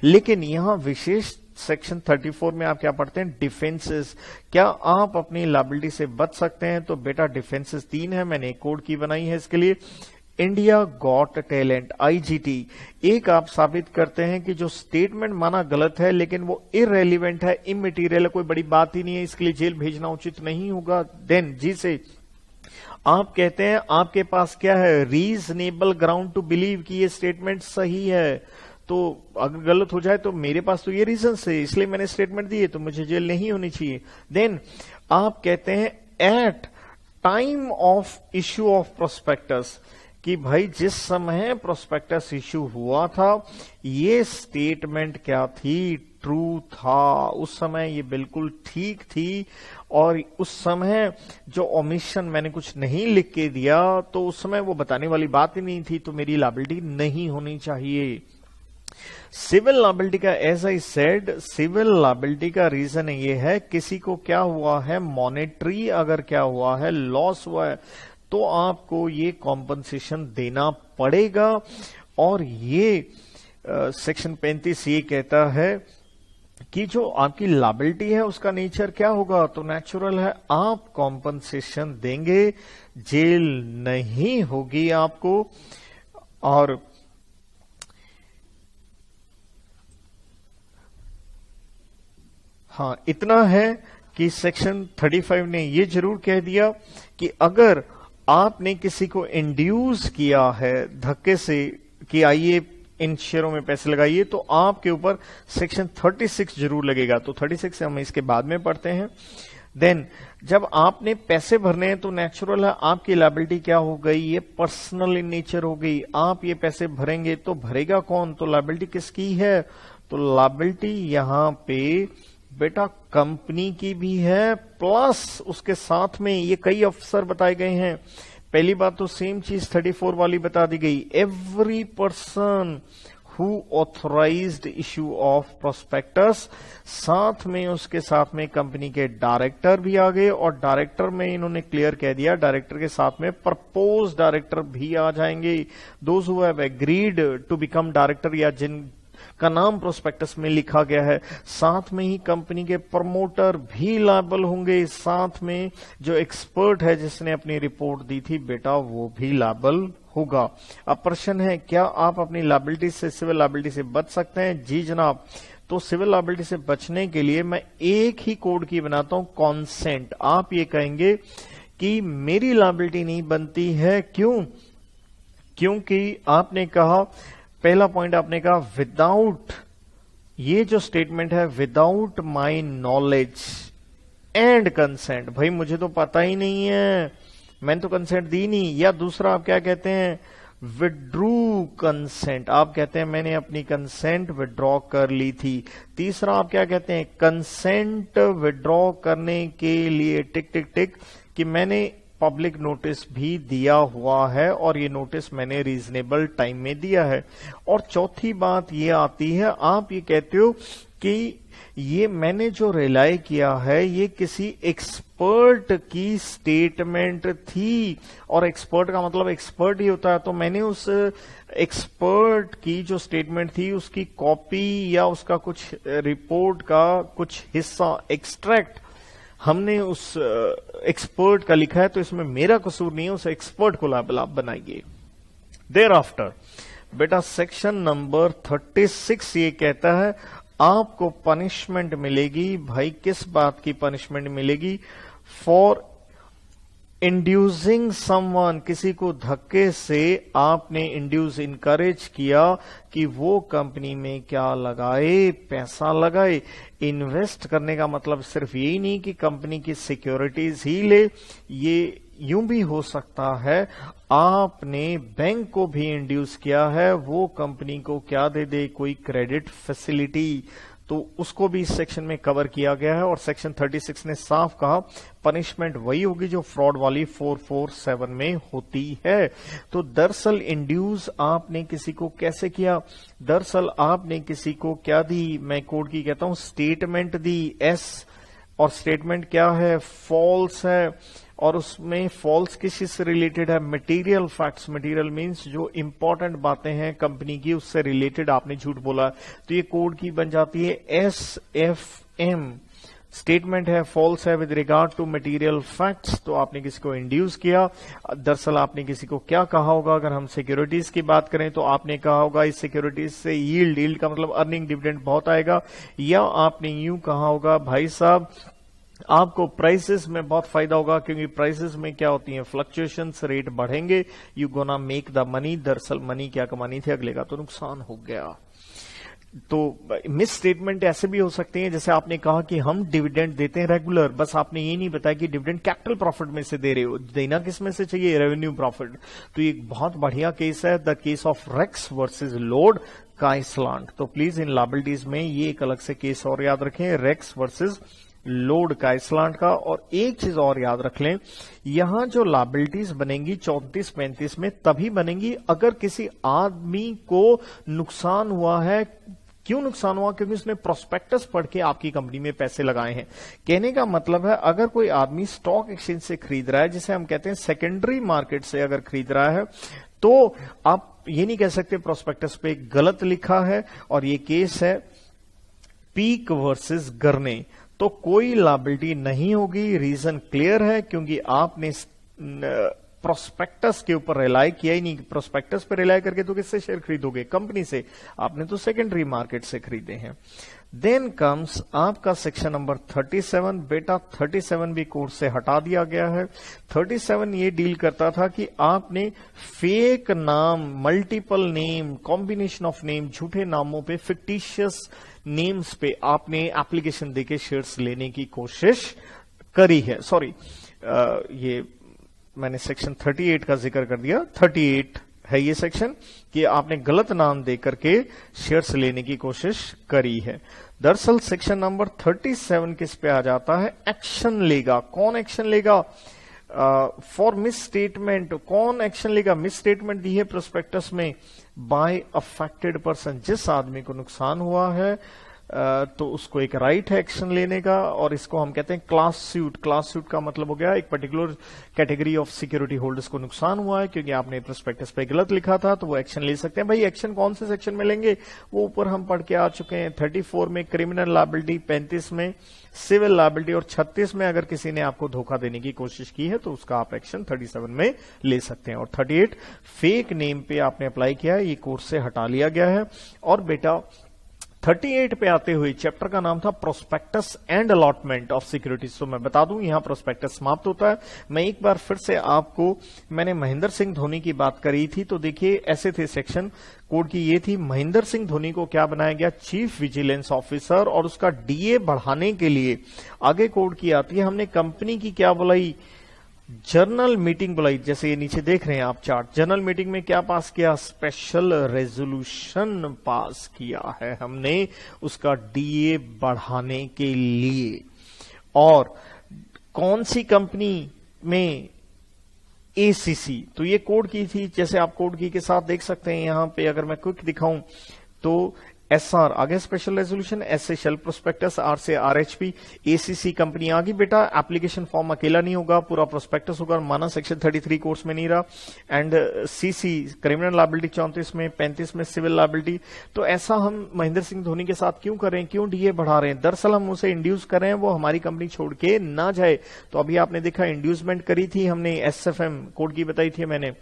लेकिन यहां विशेष सेक्शन 34 में आप क्या पढ़ते हैं, डिफेंसेस। क्या आप अपनी लायबिलिटी से बच सकते हैं? तो बेटा डिफेंसेस 3 है, मैंने एक कोड की बनाई है इसके लिए। India got talent, IGT। एक आप साबित करते हैं कि जो स्टेटमेंट माना गलत है लेकिन वो इररेलेवेंट है, इमटेरियल है, कोई बड़ी बात ही नहीं है, इसके लिए जेल भेजना उचित नहीं होगा। देन जी से आप कहते हैं आपके पास क्या है, रीजनेबल ग्राउंड टू बिलीव कि ये स्टेटमेंट सही है। तो अगर गलत हो जाए तो मेरे पास तो ये रीजन है, इसलिए मैंने स्टेटमेंट दी है, तो मुझे जेल नहीं होनी चाहिए। देन आप कहते हैं at time of issue of prospectus, कि भाई जिस समय प्रोस्पेक्टस इश्यू हुआ था ये स्टेटमेंट क्या थी, ट्रू था, उस समय ये बिल्कुल ठीक थी, और उस समय जो ओमिशन मैंने कुछ नहीं लिख के दिया तो उस समय वो बताने वाली बात ही नहीं थी, तो मेरी लायबिलिटी नहीं होनी चाहिए। सिविल लायबिलिटी का, as I said, civil liability का रीजन ये है किसी को क्या हुआ है, मॉनेटरी अगर क्या हुआ है, लॉस हुआ है, तो आपको ये कॉम्पनसेशन देना पड़ेगा। और ये सेक्शन 35 ये कहता है कि जो आपकी लायबिलिटी है उसका नेचर क्या होगा, तो नेचुरल है, आप कॉम्पनसेशन देंगे, जेल नहीं होगी आपको। और हाँ, इतना है कि सेक्शन 35 ने ये जरूर कह दिया कि अगर आपने किसी को इंड्यूस किया है धक्के से कि आइए इन शेयरों में पैसे लगाइए, तो आपके ऊपर सेक्शन 36 जरूर लगेगा। तो 36 हम इसके बाद में पढ़ते हैं। देन जब आपने पैसे भरने हैं तो नेचुरल है आपकी लायबिलिटी क्या हो गई, ये पर्सनल इन नेचर हो गई। आप ये पैसे भरेंगे तो भरेगा कौन, तो लायबिलिटी किसकी है, तो लायबिलिटी यहां पे बेटा कंपनी की भी है, प्लस उसके साथ में ये कई अफसर बताए गए हैं। पहली बात तो सेम चीज 34 वाली बता दी गई, every person who authorised issue of prospectus, साथ में उसके साथ में कंपनी के डायरेक्टर भी आ गए, और डायरेक्टर में इन्होंने क्लियर कह दिया डायरेक्टर के साथ में प्रपोज डायरेक्टर भी आ जाएंगे। Those who have agreed to become director या जिन का नाम प्रोस्पेक्टस में लिखा गया है, साथ में ही कंपनी के प्रमोटर भी लायबल होंगे, साथ में जो एक्सपर्ट है जिसने अपनी रिपोर्ट दी थी बेटा वो भी लायबल होगा। अब प्रश्न है क्या आप अपनी लायबिलिटी से, सिविल लायबिलिटी से बच सकते हैं? जी जनाब। तो सिविल लायबिलिटी से बचने के लिए मैं एक ही कोड की बनाता हूं, कॉन्सेंट। आप ये कहेंगे कि मेरी लायबिलिटी नहीं बनती है, क्यों? क्योंकि आपने कहा, पहला पॉइंट आपने कहा विदाउट, ये जो स्टेटमेंट है without my knowledge and consent, भाई मुझे तो पता ही नहीं है, मैंने तो कंसेंट दी नहीं। या दूसरा आप क्या कहते हैं, विड्रू कंसेंट, आप कहते हैं मैंने अपनी कंसेंट विड्रॉ कर ली थी। तीसरा आप क्या कहते हैं, कंसेंट विड्रॉ करने के लिए टिक टिक टिक कि मैंने पब्लिक नोटिस भी दिया हुआ है और ये नोटिस मैंने रीजनेबल टाइम में दिया है। और चौथी बात ये आती है, आप ये कहते हो कि ये मैंने जो रिलाई किया है ये किसी एक्सपर्ट की स्टेटमेंट थी, और एक्सपर्ट का मतलब एक्सपर्ट ही होता है, तो मैंने उस एक्सपर्ट की जो स्टेटमेंट थी उसकी कॉपी या उसका कुछ रिपोर्ट का कुछ हिस्सा एक्सट्रैक्ट हमने उस एक्सपर्ट का लिखा है, तो इसमें मेरा कसूर नहीं है, उस एक्सपर्ट को लायबल आप बनाइए। देयर आफ्टर बेटा सेक्शन नंबर 36 ये कहता है आपको पनिशमेंट मिलेगी। भाई किस बात की पनिशमेंट मिलेगी? फॉर इंड्यूसिंग समवन, किसी को धक्के से आपने इंड्यूस इनकरेज किया कि वो कंपनी में क्या लगाए, पैसा लगाए। इन्वेस्ट करने का मतलब सिर्फ यही नहीं कि कंपनी की सिक्योरिटीज ही ले, ये यूं भी हो सकता है आपने बैंक को भी इंड्यूस किया है वो कंपनी को क्या दे दे, कोई क्रेडिट फैसिलिटी, तो उसको भी इस सेक्शन में कवर किया गया है। और सेक्शन 36 ने साफ कहा पनिशमेंट वही होगी जो फ्रॉड वाली 447 में होती है। तो दरअसल इंड्यूस आपने किसी को कैसे किया? दरअसल आपने किसी को क्या दी, मैं कोड की कहता हूं स्टेटमेंट दी, एस, और स्टेटमेंट क्या है, फॉल्स है, और उसमें फॉल्स किसी से रिलेटेड है, मटेरियल फैक्ट्स। मटेरियल मींस जो इंपॉर्टेंट बातें हैं कंपनी की उससे रिलेटेड आपने झूठ बोला, तो ये कोड की बन जाती है SFM। स्टेटमेंट है फॉल्स है with regard to material facts, तो आपने किसी को इंड्यूस किया। दरअसल आपने किसी को क्या कहा होगा, अगर हम सिक्योरिटीज की बात करें तो आपने कहा होगा इस सिक्योरिटीज से यील्ड का मतलब अर्निंग डिविडेंड बहुत आएगा, या आपने यूं कहा होगा भाई साहब आपको प्राइसेस में बहुत फायदा होगा, क्योंकि प्राइसेस में क्या होती है फ्लक्चुएशंस, रेट बढ़ेंगे, you gonna make the money. दरअसल मनी क्या कमानी थी, अगले का तो नुकसान हो गया। तो मिस स्टेटमेंट ऐसे भी हो सकते हैं, जैसे आपने कहा कि हम डिविडेंड देते हैं रेगुलर, बस आपने ये नहीं बताया कि डिविडेंड कैपिटल प्रॉफिट में से दे रहे हो, देना किस में से चाहिए, रेवेन्यू प्रॉफिट। तो ये बहुत बढ़िया केस है, the case of Rex versus Lord Kylsant. तो प्लीज इन लायबिलिटीज में ये एक अलग से केस और याद रखें, रेक्स वर्सेस लोड काइसलैंड का। और एक चीज और याद रख लें, यहां जो लायबिलिटीज बनेंगी 34-35 में तभी बनेंगी अगर किसी आदमी को नुकसान हुआ है। क्यों नुकसान हुआ? क्योंकि उसने प्रोस्पेक्टस पढ़ के आपकी कंपनी में पैसे लगाए हैं। कहने का मतलब है अगर कोई आदमी स्टॉक एक्सचेंज से खरीद रहा है, जिसे हम कहते हैं सेकेंडरी मार्केट से अगर खरीद रहा है, तो आप ये नहीं कह सकते प्रोस्पेक्टस पे गलत लिखा है। और ये केस है पीक वर्सेस गरने, तो कोई लायबिलिटी नहीं होगी। रीजन क्लियर है, क्योंकि आपने प्रोस्पेक्टस के ऊपर रिलाई किया ही नहीं। प्रोस्पेक्टस पे रिलाई करके तो किससे शेयर खरीदोगे? कंपनी से। आपने तो सेकेंडरी मार्केट से खरीदे हैं। देन कम्स आपका सेक्शन नंबर 37। बेटा 37 भी कोर्स से हटा दिया गया है। 37 ये डील करता था कि आपने फेक नाम, multiple name, combination of name, झूठे नामों पे, फिक्टिशियस नेम्स पे आपने एप्लीकेशन देके शेयर्स लेने की कोशिश करी है। सॉरी, ये मैंने सेक्शन 38 का जिक्र कर दिया। 38 है ये सेक्शन कि आपने गलत नाम दे करके शेयर्स लेने की कोशिश करी है। दरअसल सेक्शन नंबर 37 किस पे आ जाता है? एक्शन लेगा। कौन एक्शन लेगा? For miss statement. कौन एक्शन लेगा? मिस स्टेटमेंट दी है प्रोस्पेक्टस में बाय अफेक्टेड पर्सन। जिस आदमी को नुकसान हुआ है तो उसको एक राइट है एक्शन लेने का, और इसको हम कहते हैं क्लास सूट। क्लास सूट का मतलब हो गया एक particular category of security holders को नुकसान हुआ है क्योंकि आपने प्रोस्पेक्टस पे गलत लिखा था, तो वो एक्शन ले सकते हैं। भाई एक्शन कौन से सेक्शन में लेंगे वो ऊपर हम पढ़ के आ चुके हैं। 34 में क्रिमिनल लायबिलिटी, 35 में सिविल लायबिलिटी, और 36 में अगर किसी ने आपको धोखा देने की कोशिश की है तो उसका आप एक्शन 37 में ले सकते हैं। और 38 फेक नेम पे आपने अप्लाई किया है, ये कोर्स से हटा लिया गया है। और बेटा 38 पे आते हुए चैप्टर का नाम था prospectus and allotment of securities. तो मैं बता दूं यहां प्रोस्पेक्टस समाप्त होता है। मैं एक बार फिर से आपको, मैंने महेंद्र सिंह धोनी की बात करी थी, तो देखिए ऐसे थे सेक्शन कोड की, ये थी महेंद्र सिंह धोनी को क्या बनाया गया? चीफ विजिलेंस ऑफिसर, और उसका डीए बढ़ाने के लिए आगे कोड की आती है, हमने कंपनी की क्या बुलाई? जर्नल मीटिंग बुलाई। जैसे ये नीचे देख रहे हैं आप चार्ट, जर्नल मीटिंग में क्या पास किया? स्पेशल रेजोल्यूशन पास किया है हमने उसका डीए बढ़ाने के लिए। और कौन सी कंपनी में? एसीसी। तो ये कोड की थी, जैसे आप कोड की के साथ देख सकते हैं यहां पे, अगर मैं क्विक दिखाऊं तो एसआर आगे स्पेशल रेजोल्यूशन, एस से शेल प्रोस्पेक्टस, आर से आरएचपी, एसीसी कंपनी आ गई। बेटा एप्लीकेशन फॉर्म अकेला नहीं होगा, पूरा प्रोस्पेक्टस होगा, माना सेक्शन 33 कोर्स में नहीं रहा। एंड सीसी क्रिमिनल लायबिलिटी 34 में, 35 में सिविल लायबिलिटी। तो ऐसा हम महेंद्र सिंह धोनी के साथ क्यों कर रहे हैं? क्यों डीए बढ़ा रहे हैं? दरअसल हम उसे इंड्यूस कर रहे हैं वो हमारी कंपनी छोड़ के ना जाए। तो अभी आपने देखा इंड्यूसमेंट करी थी हमने, एसएफएम कोड की बताई थी मैंने,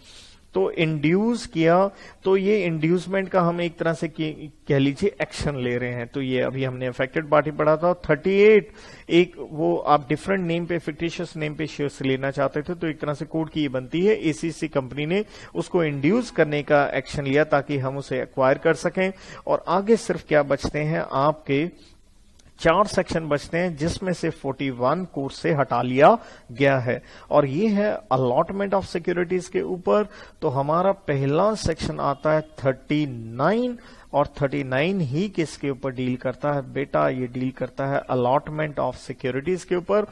तो इंड्यूस किया, तो ये इंड्यूसमेंट का हम एक तरह से कह लीजिए एक्शन ले रहे हैं। तो ये अभी हमने अफेक्टेड पार्टी पढ़ा था। 38 एक वो आप डिफरेंट नेम पे, फिक्टिशियस नेम पे शेयर्स लेना चाहते थे, तो एक तरह से कोड की ये बनती है। एसीसी कंपनी ने उसको इंड्यूस करने का एक्शन लिया ताकि हम उसे एक्वायर कर सकें। और आगे सिर्फ क्या बचते हैं आपके? 4 सेक्शन बचते हैं, जिसमें से 41 कोर्स से हटा लिया गया है, और ये है अलॉटमेंट ऑफ सिक्योरिटीज के ऊपर। तो हमारा पहला सेक्शन आता है 39, और 39 ही किसके ऊपर डील करता है? बेटा ये डील करता है अलॉटमेंट ऑफ सिक्योरिटीज के ऊपर।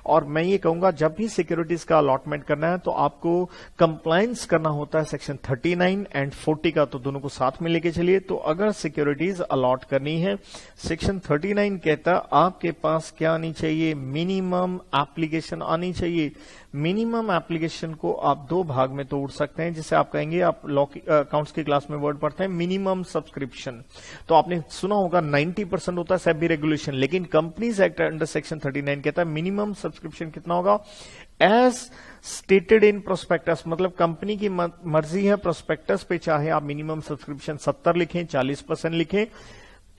और मैं ये कहूंगा जब भी सिक्योरिटीज का अलॉटमेंट करना है तो आपको कंप्लायंस करना होता है सेक्शन 39 एंड 40 का, तो दोनों को साथ में लेके चलिए। तो अगर सिक्योरिटीज अलॉट करनी है, सेक्शन 39 कहता है आपके पास क्या आनी चाहिए? मिनिमम एप्लीकेशन आनी चाहिए। मिनिमम एप्लीकेशन को आप 2 भाग में तोड़ सकते हैं, जिसे आप कहेंगे, आप लॉ अकाउंट्स की क्लास में वर्ड पढ़ते हैं, मिनिमम सब्सक्रिप्शन। तो आपने सुना होगा 90% होता है सेबी रेगुलेशन, लेकिन कंपनीज एक्ट अंडर सेक्शन 39 कहता है मिनिमम सब्सक्रिप्शन कितना होगा? As stated in prospectus. मतलब कंपनी की मर्जी है, प्रोस्पेक्टस पे चाहे आप मिनिमम सब्सक्रिप्शन 70 लिखें, 40% लिखें,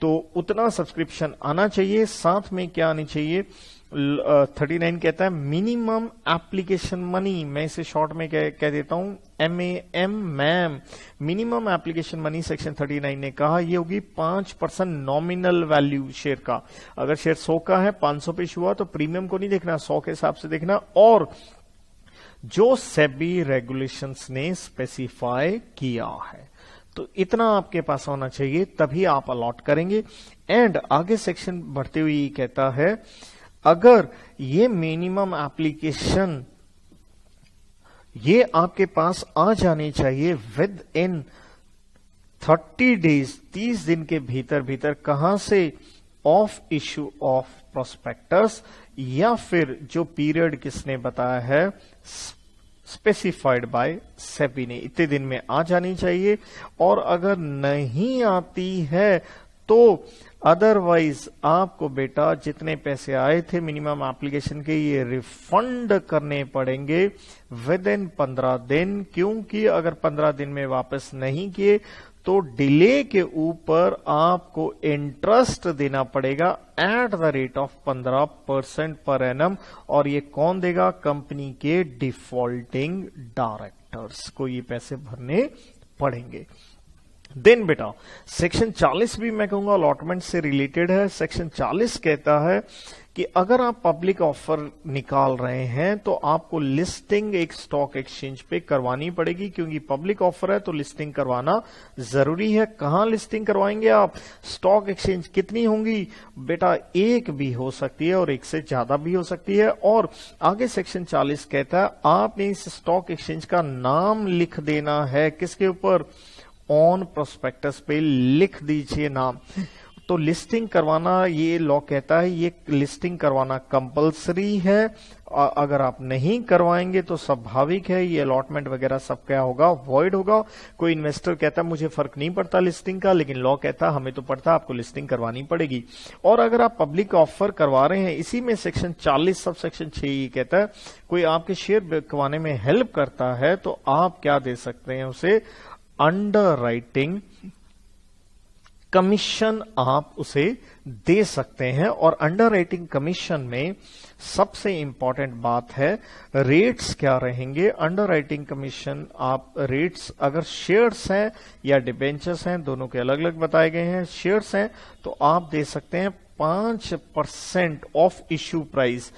तो उतना सब्सक्रिप्शन आना चाहिए। साथ में क्या आनी चाहिए? 39 कहता है मिनिमम एप्लीकेशन मनी, मैं इसे शॉर्ट में कह देता हूं MAM, ma'am. Minimum application money section 39 ने कहा ये होगी 5% नॉमिनल वैल्यू शेयर का। अगर शेयर 100 का है, 500 पे इशू हुआ, तो प्रीमियम को नहीं देखना, 100 के हिसाब से देखना, और जो सेबी रेगुलेशंस ने स्पेसिफाई किया है। तो इतना आपके पास होना चाहिए, तभी आप अलॉट करेंगे। एंड आगे सेक्शन बढ़ते हुए ये कहता है अगर ये मिनिमम एप्लीकेशन ये आपके पास आ जानी चाहिए विद इन 30 डेज, 30 दिन के भीतर भीतर, कहां से? ऑफ इश्यू ऑफ प्रोस्पेक्टस, या फिर जो पीरियड किसने बताया है? स्पेसिफाइड बाय सेबी ने, इतने दिन में आ जानी चाहिए। और अगर नहीं आती है तो अदरवाइज आपको बेटा जितने पैसे आए थे मिनिमम एप्लीकेशन के ये रिफंड करने पड़ेंगे विद इन 15 दिन, क्योंकि अगर 15 दिन में वापस नहीं किए तो डिले के ऊपर आपको इंटरेस्ट देना पड़ेगा at the rate of 15% per annum, और ये कौन देगा? कंपनी के डिफॉल्टिंग डायरेक्टर्स को ये पैसे भरने पड़ेंगे। देन बेटा सेक्शन 40 भी मैं कहूंगा अलॉटमेंट से रिलेटेड है। सेक्शन 40 कहता है कि अगर आप पब्लिक ऑफर निकाल रहे हैं तो आपको लिस्टिंग एक स्टॉक एक्सचेंज पे करवानी पड़ेगी, क्योंकि पब्लिक ऑफर है तो लिस्टिंग करवाना जरूरी है। कहां लिस्टिंग करवाएंगे आप? स्टॉक एक्सचेंज कितनी होंगी बेटा? एक भी हो सकती है और एक से ज्यादा भी हो सकती है। और आगे सेक्शन 40 कहता है आपने इस स्टॉक एक्सचेंज का नाम लिख देना है। किसके ऊपर? ऑन प्रोस्पेक्टस पे लिख दीजिए नाम। तो लिस्टिंग करवाना, ये लॉ कहता है ये लिस्टिंग करवाना कंपलसरी है। अगर आप नहीं करवाएंगे तो स्वाभाविक है ये अलॉटमेंट वगैरह सब क्या होगा? वॉइड होगा। कोई इन्वेस्टर कहता है मुझे फर्क नहीं पड़ता लिस्टिंग का, लेकिन लॉ कहता है हमें तो पड़ता है, आपको लिस्टिंग करवानी पड़ेगी। और अगर आप पब्लिक ऑफर करवा रहे हैं, इसी में सेक्शन 40 सब सेक्शन 6 ये कहता है कोई आपके शेयर बिकवाने में हेल्प करता है तो आप क्या दे सकते हैं उसे? अंडर राइटिंग कमीशन आप उसे दे सकते हैं। और अंडर राइटिंग कमीशन में सबसे इंपॉर्टेंट बात है रेट्स क्या रहेंगे। अंडर राइटिंग कमीशन आप रेट्स अगर शेयर्स हैं या डिबेंचर्स हैं, दोनों के अलग अलग बताए गए हैं। शेयर्स हैं तो आप दे सकते हैं 5% of issue price.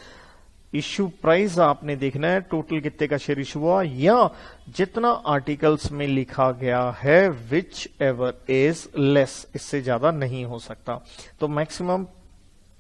Issue price आपने देखना है टोटल कितने का शेयर इश्यू हुआ, या जितना आर्टिकल्स में लिखा गया है विच एवर इज लेस, इससे ज्यादा नहीं हो सकता। तो मैक्सिमम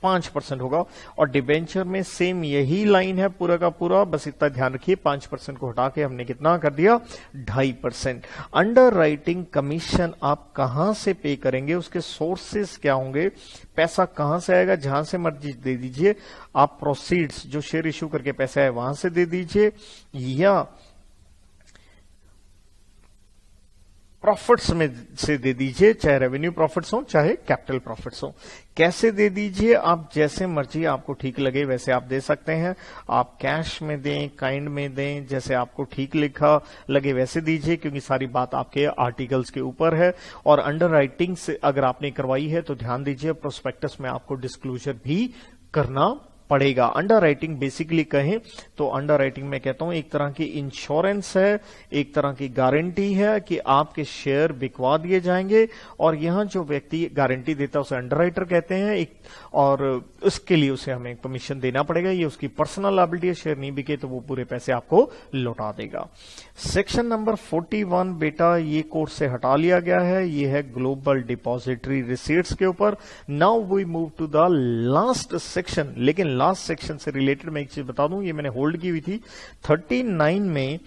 5% होगा। और डिबेंचर में सेम यही लाइन है पूरा का पूरा, बस इतना ध्यान रखिए 5% को हटा के हमने कितना कर दिया? 2.5%। अंडर राइटिंग कमीशन आप कहां से पे करेंगे? उसके सोर्सेस क्या होंगे? पैसा कहां से आएगा? जहां से मर्जी दे दीजिए आप। प्रोसीड्स जो शेयर इश्यू करके पैसा है वहां से दे दीजिए, या प्रॉफिट्स में से दे दीजिए, चाहे रेवेन्यू प्रॉफिट्स हो चाहे कैपिटल प्रॉफिट्स हो। कैसे दे दीजिए आप? जैसे मर्जी आपको ठीक लगे वैसे आप दे सकते हैं। आप कैश में दें, काइंड में दें, जैसे आपको ठीक लिखा लगे वैसे दीजिए, क्योंकि सारी बात आपके आर्टिकल्स के ऊपर है। और अंडर राइटिंग से अगर आपने करवाई है तो ध्यान दीजिए प्रोस्पेक्टस में आपको डिस्क्लोजर भी करना पड़ेगा। अंडर राइटिंग बेसिकली कहें तो अंडर राइटिंग में कहता हूं एक तरह की इंश्योरेंस है, एक तरह की गारंटी है कि आपके शेयर बिकवा दिए जाएंगे। और यहां जो व्यक्ति गारंटी देता है उसे अंडर राइटर कहते हैं, और उसके लिए उसे हमें कमीशन देना पड़ेगा। ये उसकी पर्सनल लायबिलिटी है, शेयर नहीं बिके तो वो पूरे पैसे आपको लौटा देगा। सेक्शन नंबर 41 बेटा ये कोर्स से हटा लिया गया है, ये है ग्लोबल डिपॉजिटरी रिसीट्स के ऊपर। Now we move to the last section. लेकिन लास्ट सेक्शन से रिलेटेड मैं एक चीज बता दूं, ये मैंने होल्ड की हुई थी। 39 में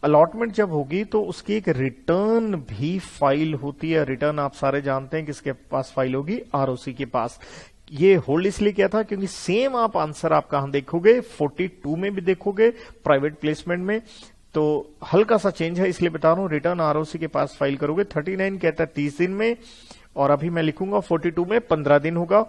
अलॉटमेंट जब होगी तो उसकी एक रिटर्न भी फाइल होती है। रिटर्न आप सारे जानते हैं किसके पास फाइल होगी? आरओसी के पास। ये होल्ड इसलिए किया था क्योंकि सेम आप आंसर आप कहां देखोगे? 42 में भी देखोगे, प्राइवेट प्लेसमेंट में। तो हल्का सा चेंज है इसलिए बता रहा हूं, रिटर्न आरओसी के पास फाइल करोगे। 39 कहता है 30 दिन में, और अभी मैं लिखूंगा 42 में 15 दिन होगा।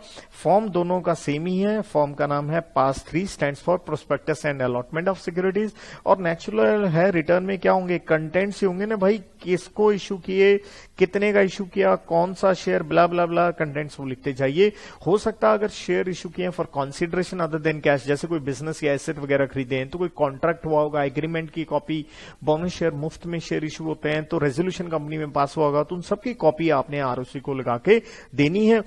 फॉर्म दोनों का सेम ही है। फॉर्म का नाम है पास 3, stands for prospectus and allotment of securities. और नेचुरल है रिटर्न में क्या होंगे? कंटेंट्स ही होंगे ना भाई, किसको इश्यू किए, कितने का इश्यू किया, कौन सा शेयर, ब्ला ब्ला ब्ला, कंटेंट्स वो लिखते जाइए। हो सकता है अगर शेयर इश्यू किए for consideration other than cash, जैसे कोई बिजनेस या एसेट वगैरह खरीदे हैं तो कोई कॉन्ट्रैक्ट हुआ होगा, एग्रीमेंट की कॉपी, बोनस शेयर मुफ्त में शेयर इश्यू होते हैं तो रेजोल्यूशन कंपनी में पास हुआ होगा, तो उन सबकी कॉपी आपने आरओसी को लगा के देनी है।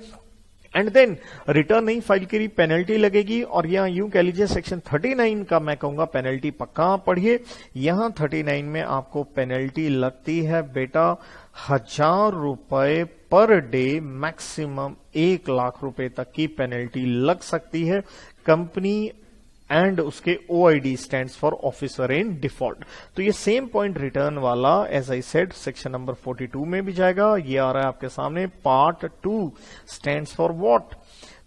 एंड देन रिटर्न नहीं फाइल करी, पेनल्टी लगेगी। और यहां यूं कह लीजिए सेक्शन 39 का मैं कहूंगा पेनल्टी पक्का पढ़िए। यहां 39 में आपको पेनल्टी लगती है बेटा 1000 रुपए पर डे, मैक्सिमम 1 लाख रुपए तक की पेनल्टी लग सकती है। कंपनी एंड उसके OID stands for officer in default. तो ये सेम पॉइंट रिटर्न वाला as I said section number 42 में भी जाएगा। ये आ रहा है आपके सामने, पार्ट 2 स्टैंड्स फॉर व्हाट?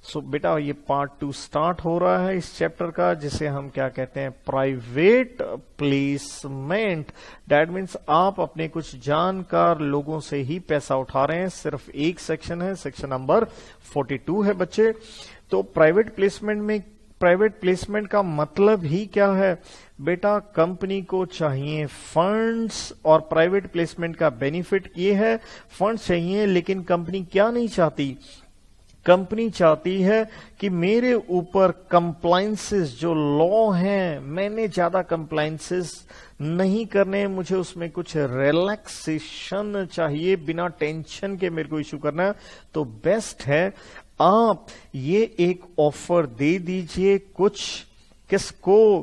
सो बेटा ये पार्ट 2 स्टार्ट हो रहा है इस चैप्टर का, जिसे हम क्या कहते हैं, प्राइवेट प्लेसमेंट। दैट मीन्स आप अपने कुछ जानकार लोगों से ही पैसा उठा रहे हैं। सिर्फ एक सेक्शन है, सेक्शन नंबर 42 है बच्चे। तो प्राइवेट प्लेसमेंट का मतलब ही क्या है बेटा, कंपनी को चाहिए फंड्स, और प्राइवेट प्लेसमेंट का बेनिफिट ये है, फंड्स चाहिए, लेकिन कंपनी क्या नहीं चाहती, कंपनी चाहती है कि मेरे ऊपर कंप्लायंसेस जो लॉ हैं, मैंने ज्यादा कंप्लायंसेस नहीं करने, मुझे उसमें कुछ रिलैक्सेशन चाहिए, बिना टेंशन के मेरे को इश्यू करना है। तो बेस्ट है आप ये एक ऑफर दे दीजिए कुछ, किसको,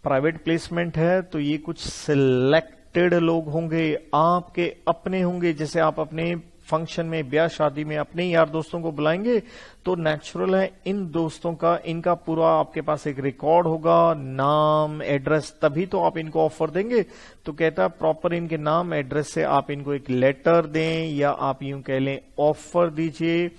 प्राइवेट प्लेसमेंट है तो ये कुछ सिलेक्टेड लोग होंगे, आपके अपने होंगे। जैसे आप अपने फंक्शन में, ब्याह शादी में अपने यार दोस्तों को बुलाएंगे तो नेचुरल है इन दोस्तों का, इनका पूरा आपके पास एक रिकॉर्ड होगा, नाम, एड्रेस, तभी तो आप इनको ऑफर देंगे। तो कहता है प्रॉपर इनके नाम, एड्रेस से आप इनको एक लेटर दें, या आप यूं कह लें ऑफर दीजिए,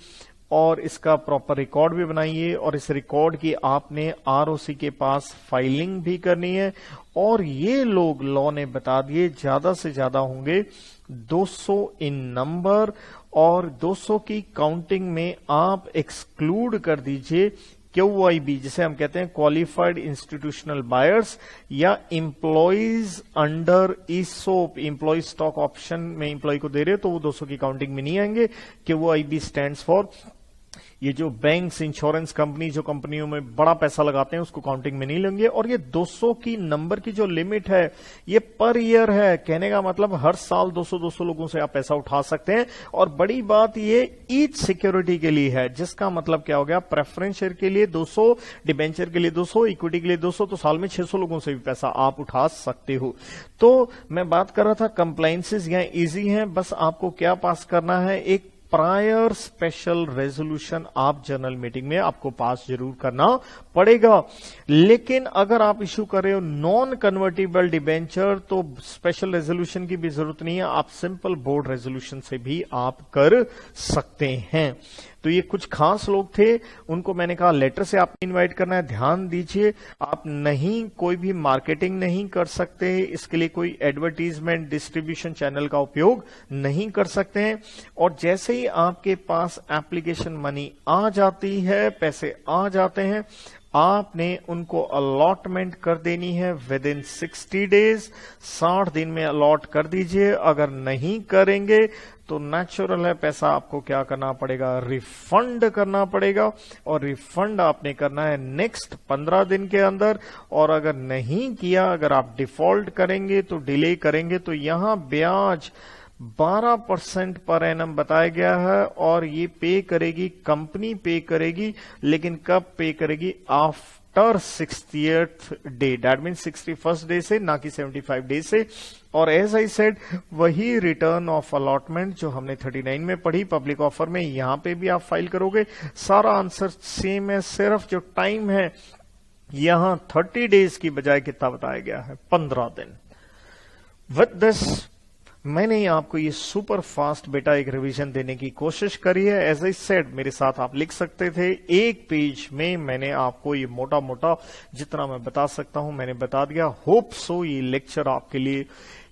और इसका प्रॉपर रिकॉर्ड भी बनाइए, और इस रिकॉर्ड की आपने आरओसी के पास फाइलिंग भी करनी है। और ये लोग लॉ ने बता दिए ज्यादा से ज्यादा होंगे 200 इन नंबर, और 200 की काउंटिंग में आप एक्सक्लूड कर दीजिए QIB, जिसे हम कहते हैं क्वालिफाइड इंस्टीट्यूशनल बायर्स, या employees under ESOP, employee stock option में इंप्लॉय को दे रहे हो तो वो 200 की काउंटिंग में नहीं आएंगे। QIB स्टैंड्स फॉर, ये जो बैंक्स, इंश्योरेंस कंपनी जो कंपनियों में बड़ा पैसा लगाते हैं उसको काउंटिंग में नहीं लेंगे। और ये 200 की नंबर की जो लिमिट है ये पर ईयर है, कहने का मतलब हर साल 200 लोगों से आप पैसा उठा सकते हैं। और बड़ी बात ये ईच सिक्योरिटी के लिए है, जिसका मतलब क्या हो गया, प्रेफरेंस शेयर के लिए 200, डिबेंचर के लिए 200, इक्विटी के लिए 200, तो साल में 600 लोगों से भी पैसा आप उठा सकते हो। तो मैं बात कर रहा था कंप्लायंसेस यहाँ इजी हैं, बस आपको क्या पास करना है, एक प्रायर स्पेशल रेजोल्यूशन आप जनरल मीटिंग में आपको पास जरूर करना पड़ेगा। लेकिन अगर आप इश्यू कर रहे हो नॉन कन्वर्टिबल डिबेंचर तो स्पेशल रेजोल्यूशन की भी जरूरत नहीं है, आप सिंपल बोर्ड रेजोल्यूशन से भी आप कर सकते हैं। तो ये कुछ खास लोग थे, उनको मैंने कहा लेटर से आपने इनवाइट करना है। ध्यान दीजिए, आप नहीं कोई भी मार्केटिंग नहीं कर सकते, इसके लिए कोई एडवर्टीजमेंट डिस्ट्रीब्यूशन चैनल का उपयोग नहीं कर सकते हैं। और जैसे ही आपके पास एप्लीकेशन मनी आ जाती है, पैसे आ जाते हैं, आपने उनको अलॉटमेंट कर देनी है विद इन 60 डेज, 60 दिन में अलॉट कर दीजिए। अगर नहीं करेंगे तो नेचुरल है पैसा आपको क्या करना पड़ेगा, रिफंड करना पड़ेगा। और रिफंड आपने करना है नेक्स्ट 15 दिन के अंदर। और अगर नहीं किया, अगर आप डिफॉल्ट करेंगे तो डिले करेंगे तो यहां ब्याज 12% पर एनम बताया गया है, और ये पे करेगी कंपनी, पे करेगी, लेकिन कब पे करेगी, after 60th day, that mean 61st day से, ना कि 75 डे से। और एज आई सेड, वही रिटर्न ऑफ अलॉटमेंट जो हमने 39 में पढ़ी पब्लिक ऑफर में, यहां पे भी आप फाइल करोगे। सारा आंसर सेम है, सिर्फ जो टाइम है यहां 30 डेज की बजाय कितना बताया गया है, 15 दिन। विद दिस मैंने आपको ये सुपर फास्ट बेटा एक रिवीजन देने की कोशिश करी है। एज आई सेड, मेरे साथ आप लिख सकते थे, एक पेज में मैंने आपको ये मोटा मोटा जितना मैं बता सकता हूं मैंने बता दिया। होप सो ये लेक्चर आपके लिए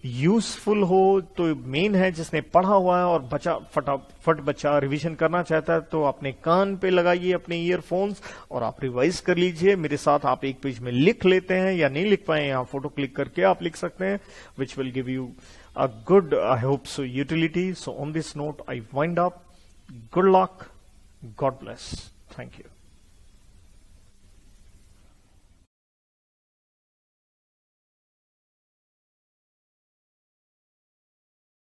यूजफुल हो। तो मेन है जिसने पढ़ा हुआ है और फटाफट बच्चा रिवीजन करना चाहता है तो अपने कान पे लगाइए अपने ईयरफोन्स और आप रिवाइज कर लीजिए। मेरे साथ आप एक पेज में लिख लेते हैं, या नहीं लिख पाए यहाँ फोटो क्लिक करके आप लिख सकते हैं, which will give you a good, I hope so, utility. So on this note, I wind up. Good luck. God bless. Thank you.